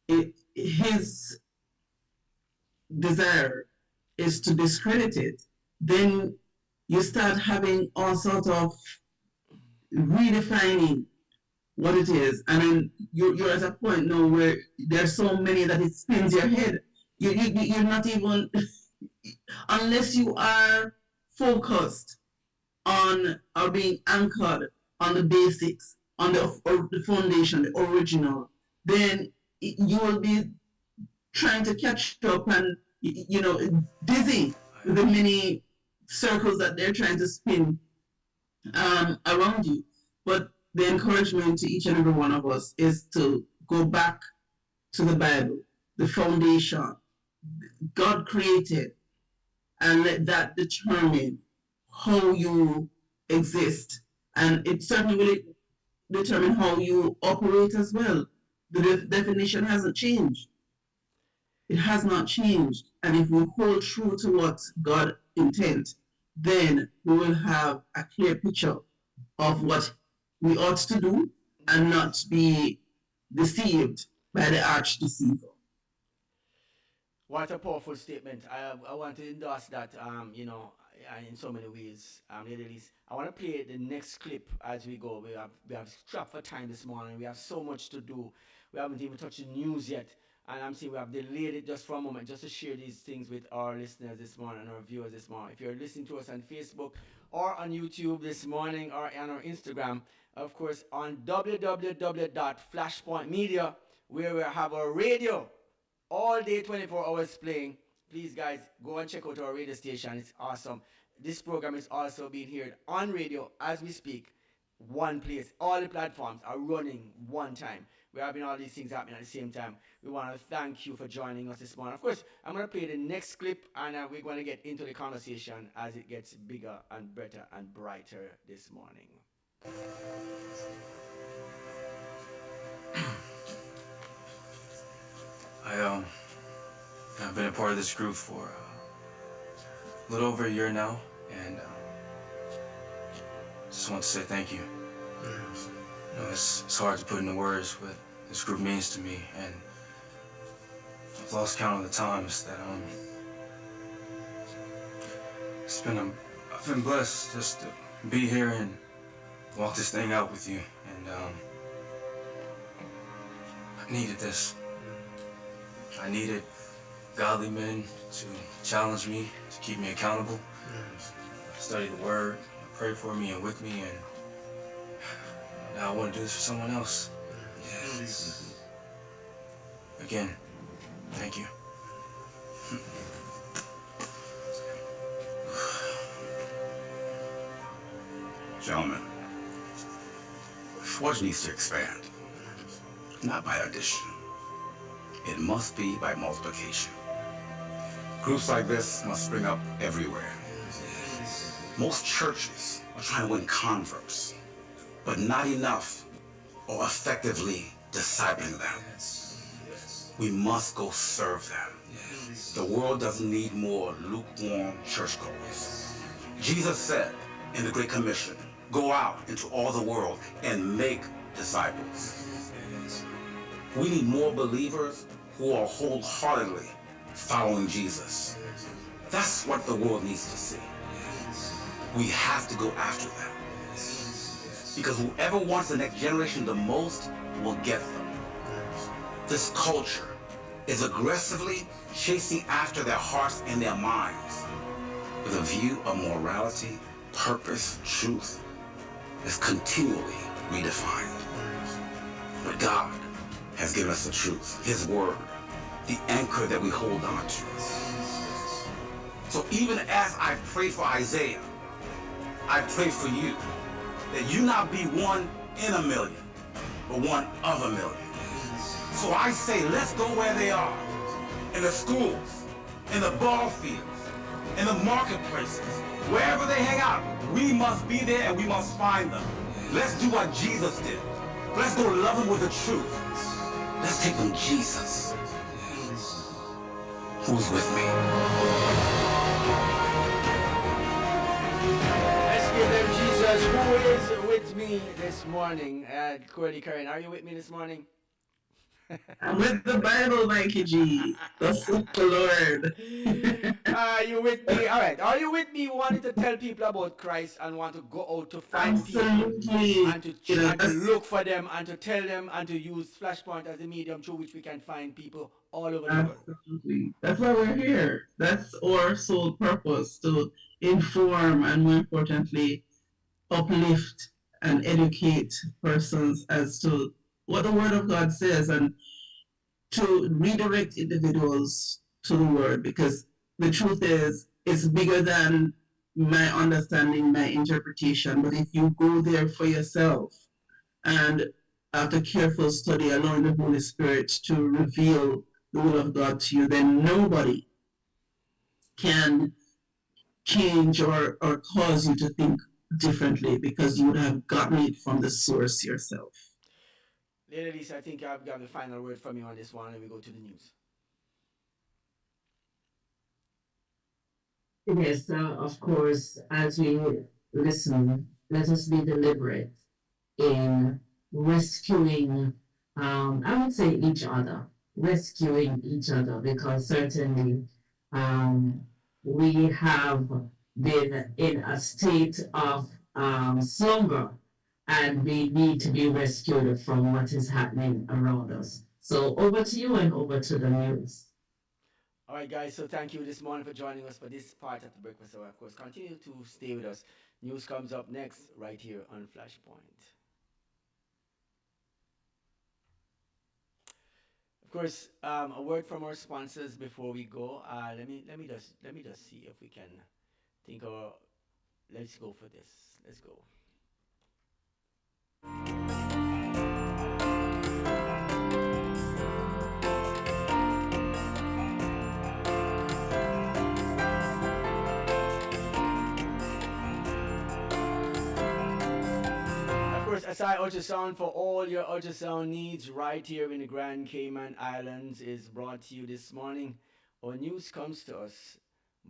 and his desire is to discredit it, then you start having all sorts of redefining what it is, and then you're at a point now where there's so many that it spins your head. You're not even, unless you are focused on or being anchored on the basics, on the foundation, the original, then you will be trying to catch up and dizzy with the many circles that they're trying to spin around you. But the encouragement to each and every one of us is to go back to the Bible, the foundation God created, and let that determine how you exist. And it certainly will determine how you operate as well. The definition hasn't changed. It has not changed. And if we hold true to what God intends, then we will have a clear picture of what we ought to do and
Yes.
not be deceived by the arch deceiver.
What a powerful statement. I want to endorse that, in so many ways. Lady Elise, I want to play the next clip as we go. We have strapped for time this morning. We have so much to do. We haven't even touched the news yet. And I'm saying we have delayed it just for a moment just to share these things with our listeners this morning and our viewers this morning. If you're listening to us on Facebook or on YouTube this morning or on our Instagram, of course, on www.flashpointmedia, where we have our radio all day 24 hours playing. Please guys, go and check out our radio station. It's awesome. This program is also being heard on radio as we speak. One place. All the platforms are running one time. We're having all these things happening at the same time. We want to thank you for joining us this morning. Of course, I'm going to play the next clip and we're going to get into the conversation as it gets bigger and better and brighter this morning.
I've been a part of this group for a little over a year now, and just want to say thank you.
Yes.
It's hard to put into words what this group means to me, and I've lost count of the times that it's been I've been blessed just to be here and walk this thing out with you, and I needed this. I needed godly men to challenge me, to keep me accountable, study the word, pray for me and with me, and now I want to do this for someone else. Yes. Again, thank you.
Gentlemen, Forge needs to expand, not by addition. It must be by multiplication. Groups like this must spring up everywhere. Most churches are trying to win converts, but not enough or effectively discipling them. We must go serve them. The world doesn't need more lukewarm churchgoers. Jesus said in the Great Commission, go out into all the world and make disciples. We need more believers who are wholeheartedly following Jesus. That's what the world needs to see. We have to go after them. Because whoever wants the next generation the most will get them. This culture is aggressively chasing after their hearts and their minds with a view of morality, purpose, truth is continually redefined. But God has given us the truth, His word, the anchor that we hold on to. So even as I pray for Isaiah, I pray for you, that you not be one in a million, but one of a million. So I say, let's go where they are, in the schools, in the ball fields, in the marketplaces, wherever they hang out, we must be there and we must find them. Let's do what Jesus did. Let's go love them with the truth. Let's take them Jesus, who's with me.
Let's give them Jesus, who is with me this morning. Cordy Karen, are you with me this morning?
I'm with the Bible, Mikey G. Thus saith the Lord.
Are you with me? All right. Are you with me wanting to tell people about Christ and want to go out to find people
Absolutely.
and to look for them and to tell them and to use Flashpoint as a medium through which we can find people all over the world?
Absolutely. That's why we're here. That's our sole purpose, to inform and, more importantly, uplift and educate persons as to what the Word of God says, and to redirect individuals to the Word, because the truth is, it's bigger than my understanding, my interpretation. But if you go there for yourself and after careful study, allowing the Holy Spirit to reveal the will of God to you, then nobody can change or cause you to think differently, because you would have gotten it from the source yourself.
Lady Lisa, I think I've got the final word from you on this one, and we go to the news.
Yes, of course, as we listen, let us be deliberate in rescuing, I would say rescuing each other, because certainly we have been in a state of slumber, and we need to be rescued from what is happening around us. So over to you and over to the news.
All right, guys. So thank you this morning for joining us for this part of the breakfast hour. Of course, continue to stay with us. News comes up next right here on Flashpoint. Of course, a word from our sponsors before we go. Let me just see if we can think of. Let's go for this. Let's go. Of course, SI Ultrasound for all your ultrasound needs right here in the Grand Cayman Islands is brought to you this morning. Our news comes to us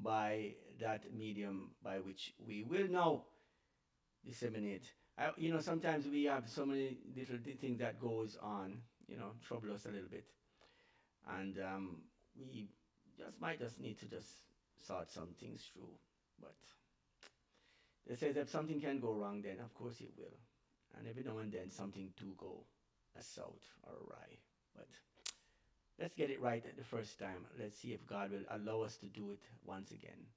by that medium by which we will now disseminate Sometimes we have so many little things that goes on, trouble us a little bit, and we just need to just sort some things through. But they say that something can go wrong, then of course it will, and every now and then something do go south or awry. But let's get it right at the first time. Let's see if God will allow us to do it once again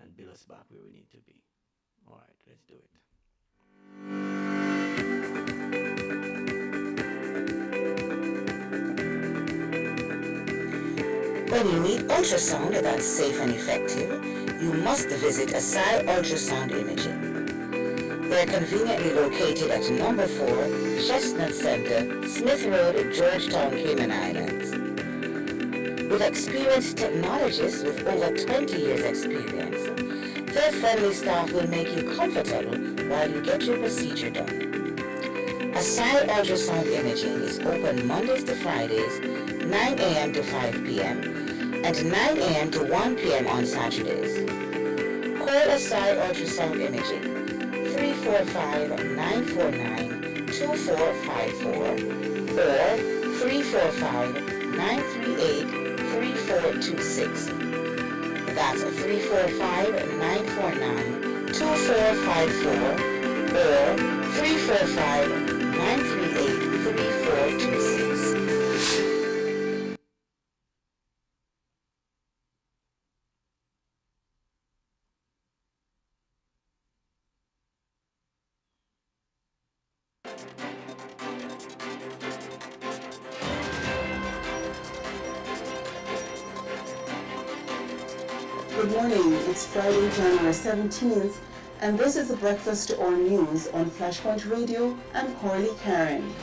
and build us back where we need to be. All right, let's do it.
When you need ultrasound that's safe and effective, you must visit Asai Ultrasound Imaging. They are conveniently located at number 4, Chestnut Center, Smith Road, Georgetown, Cayman Islands. With experienced technologists with over 20 years experience, their friendly staff will make you comfortable while you get your procedure done. Asai Ultrasound Imaging is open Mondays to Fridays, 9 a.m. to 5 p.m. and 9 a.m. to 1 p.m. on Saturdays. Call Asai Ultrasound Imaging 345-949-2454 or 345-938-3426. That's 345-949-2454 or 345-938-3426.
Good morning. It's Friday, January 17th, and this is the Breakfast or News on Flashpoint Radio. I'm Corley Karen.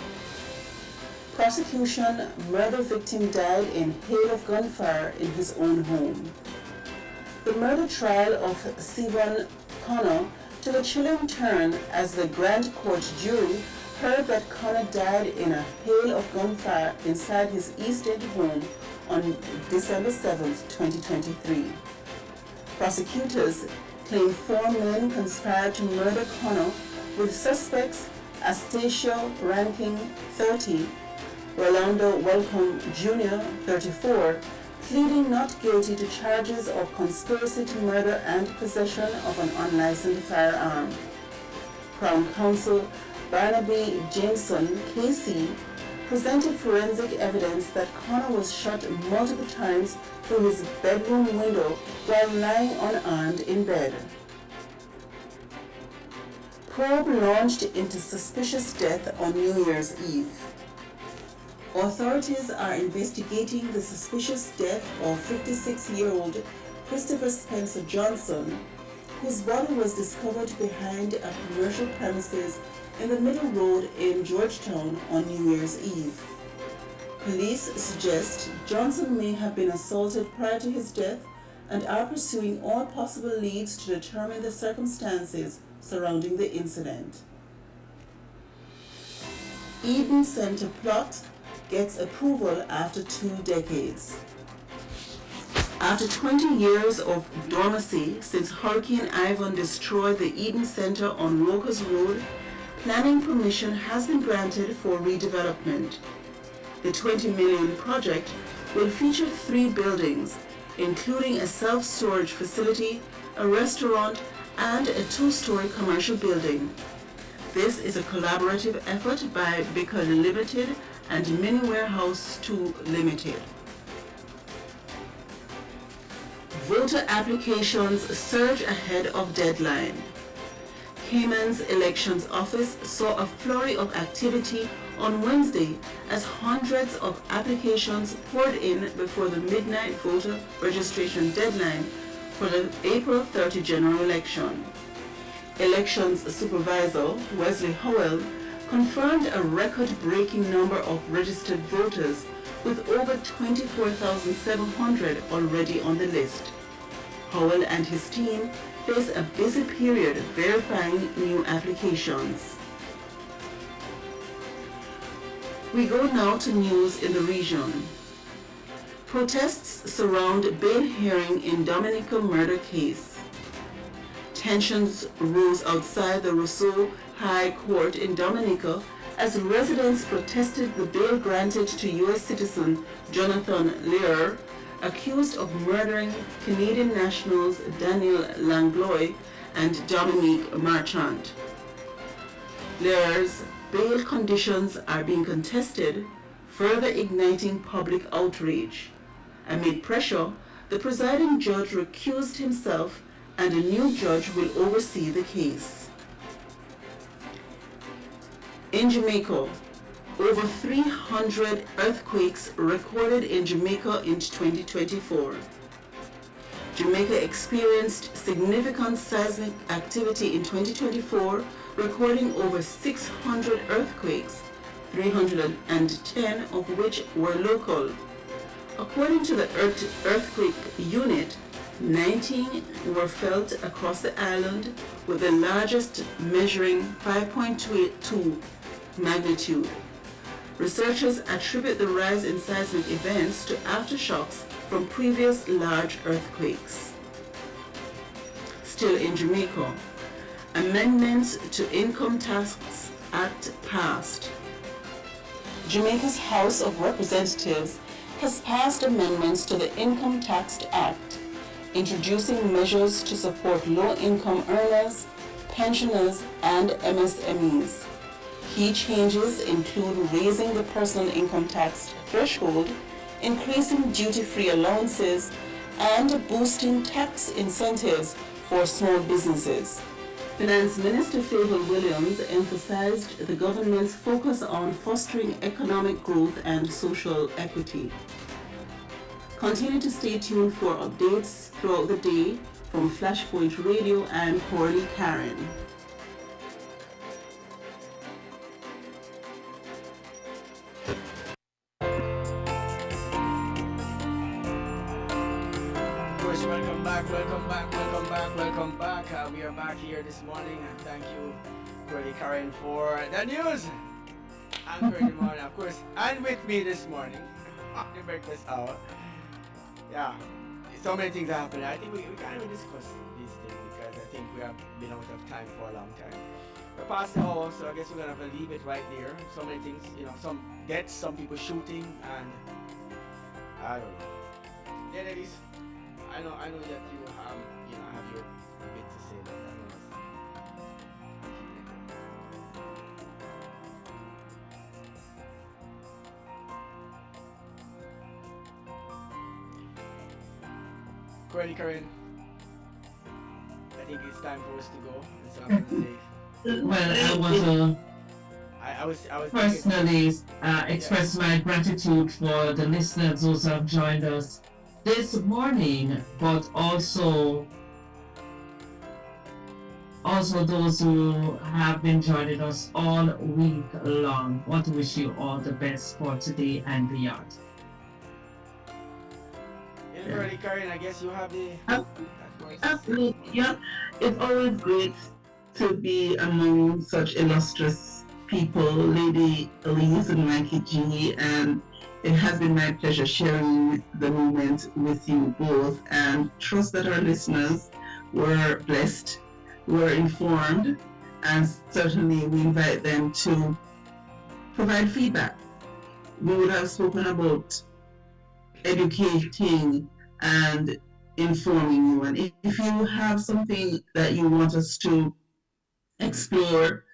Prosecution: murder victim died in hail of gunfire in his own home. The murder trial of Siobhan Connor took a chilling turn as the Grand Court jury heard that Connor died in a hail of gunfire inside his East End home on December 7, 2023. Prosecutors claim 4 men conspired to murder Connor, with suspects Astacia Rankin, 30, Rolando Welcome Jr., 34, pleading not guilty to charges of conspiracy to murder and possession of an unlicensed firearm. Crown Counsel Barnaby Jameson, KC, presented forensic evidence that Connor was shot multiple times through his bedroom window while lying unarmed in bed. Probe launched into suspicious death on New Year's Eve. Authorities are investigating the suspicious death of 56-year-old Christopher Spencer Johnson, whose body was discovered behind a commercial premises in the Middle Road in Georgetown on New Year's Eve. Police suggest Johnson may have been assaulted prior to his death and are pursuing all possible leads to determine the circumstances surrounding the incident. Eden Center plot gets approval after 2 decades. After 20 years of dormancy since Hurricane Ivan destroyed the Eden Center on Locust Road, planning permission has been granted for redevelopment. The $20 million project will feature 3 buildings, including a self-storage facility, a restaurant, and a 2-story commercial building. This is a collaborative effort by Bicker Limited and Mini Warehouse 2 Limited. Voter applications surge ahead of deadline. Cayman's Elections Office saw a flurry of activity on Wednesday as hundreds of applications poured in before the midnight voter registration deadline for the April 30 general election. Elections Supervisor Wesley Howell confirmed a record-breaking number of registered voters, with over 24,700 already on the list. Howell and his team face a busy period verifying new applications. We go now to news in the region. Protests surround bail hearing in Dominica murder case. Tensions rose outside the Rousseau High Court in Dominica as residents protested the bail granted to U.S. citizen Jonathan Lear, accused of murdering Canadian nationals Daniel Langlois and Dominique Marchand. Lear's bail conditions are being contested, further igniting public outrage. Amid pressure, the presiding judge recused himself and a new judge will oversee the case. In Jamaica, over 300 earthquakes recorded in Jamaica in 2024. Jamaica experienced significant seismic activity in 2024, recording over 600 earthquakes, 310 of which were local. According to the earthquake unit, 19 were felt across the island, with the largest measuring 5.2 magnitude. Researchers attribute the rise in seismic events to aftershocks from previous large earthquakes. Still in Jamaica, amendments to Income Tax Act passed. Jamaica's House of Representatives has passed amendments to the Income Tax Act, introducing measures to support low-income earners, pensioners, and MSMEs. Key changes include raising the personal income tax threshold, increasing duty-free allowances, and boosting tax incentives for small businesses. Finance Minister Favour Williams emphasized the government's focus on fostering economic growth and social equity. Continue to stay tuned for updates throughout the day from Flashpoint Radio and Corley Karen.
Welcome back. We are back here this morning. Thank you, Corley Karen, for the news. And Corley morning, of course, and with me this morning on the breakfast hour. Yeah, so many things happen. I think we can't even discuss these things because I think we have been out of time for a long time. We're past the hour, so I guess we're gonna have to leave it right there. So many things, some deaths, some people shooting, and I don't know. Yeah, ladies, I know that you have your bit to say, but I know Corley Karen, I think it's time for us to go. So I'm gonna say.
Well, I want to
I was
personally express my gratitude for the listeners, those who have joined us this morning, but also those who have been joining us all week long. Want to wish you all the best for today and beyond.
Corley Karen, I guess you have the.
Absolutely, yeah. It's always great to be among such illustrious people, Lady Elise and Mikey G, and it has been my pleasure sharing the moment with you both, and trust that our listeners were blessed, were informed, and certainly we invite them to provide feedback. We would have spoken about educating and informing you, and if you have something that you want us to explore,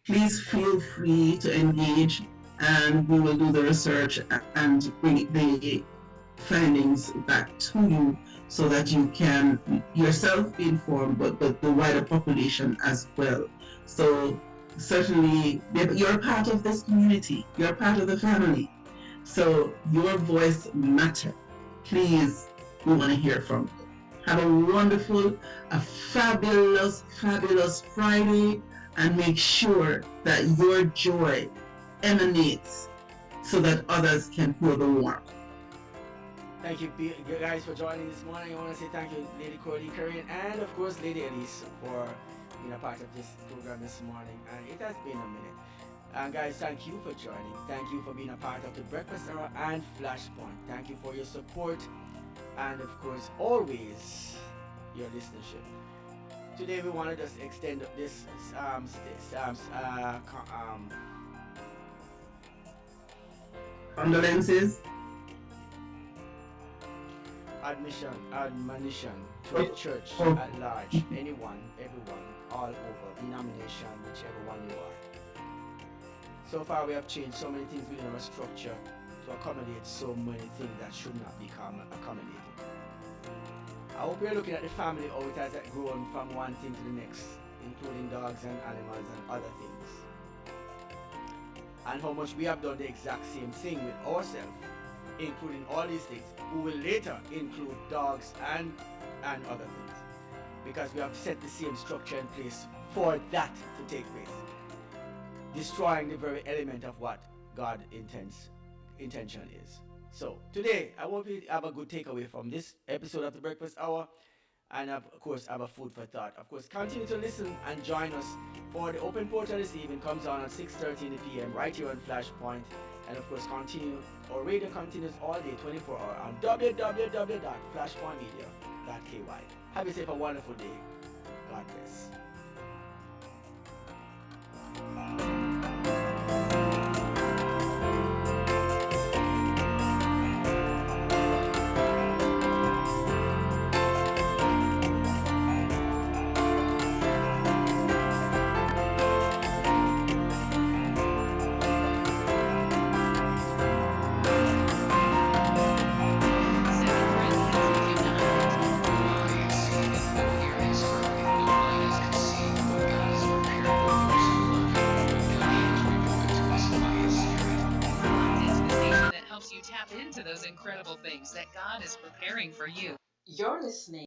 please feel free to engage, and we will do the research and bring the findings back to you so that you can yourself be informed, but the wider population as well. So certainly you're part of this community, you're part of the family, so your voice matters. Please, we want to hear from you. Have a wonderful, a fabulous Friday, and make sure that your joy emanates so that others can feel the warmth.
Thank you guys for joining this morning. I want to say thank you, Lady Corley Curran, and of course Lady Elise, for being a part of this program this morning. And it has been a minute. And guys, thank you for joining. Thank you for being a part of the Breakfast Hour and Flashpoint. Thank you for your support, and of course always your listenership. Today we want to just extend this
Condolences.
admonition to the
Oh,
church
oh,
at large, anyone, everyone, all over, denomination, whichever one you are. So far, we have changed so many things within our structure to accommodate so many things that should not become accommodated. I hope you're looking at the family, how it has grown from one thing to the next, including dogs and animals and other things. And how much we have done the exact same thing with ourselves, including all these things, who will later include dogs and other things. Because we have set the same structure in place for that to take place, destroying the very element of what God intention is. So today, I hope you have a good takeaway from this episode of the Breakfast Hour, and of course have a food for thought. Of course, continue to listen and join us for the open portal this evening. Comes on at 6:30 p.m. right here on Flashpoint, and of course continue. Our radio continues all day, 24 hours on www.flashpointmedia.ky. Have yourself a wonderful day. God bless.
That helps you tap into those incredible things that God is preparing for you. You're listening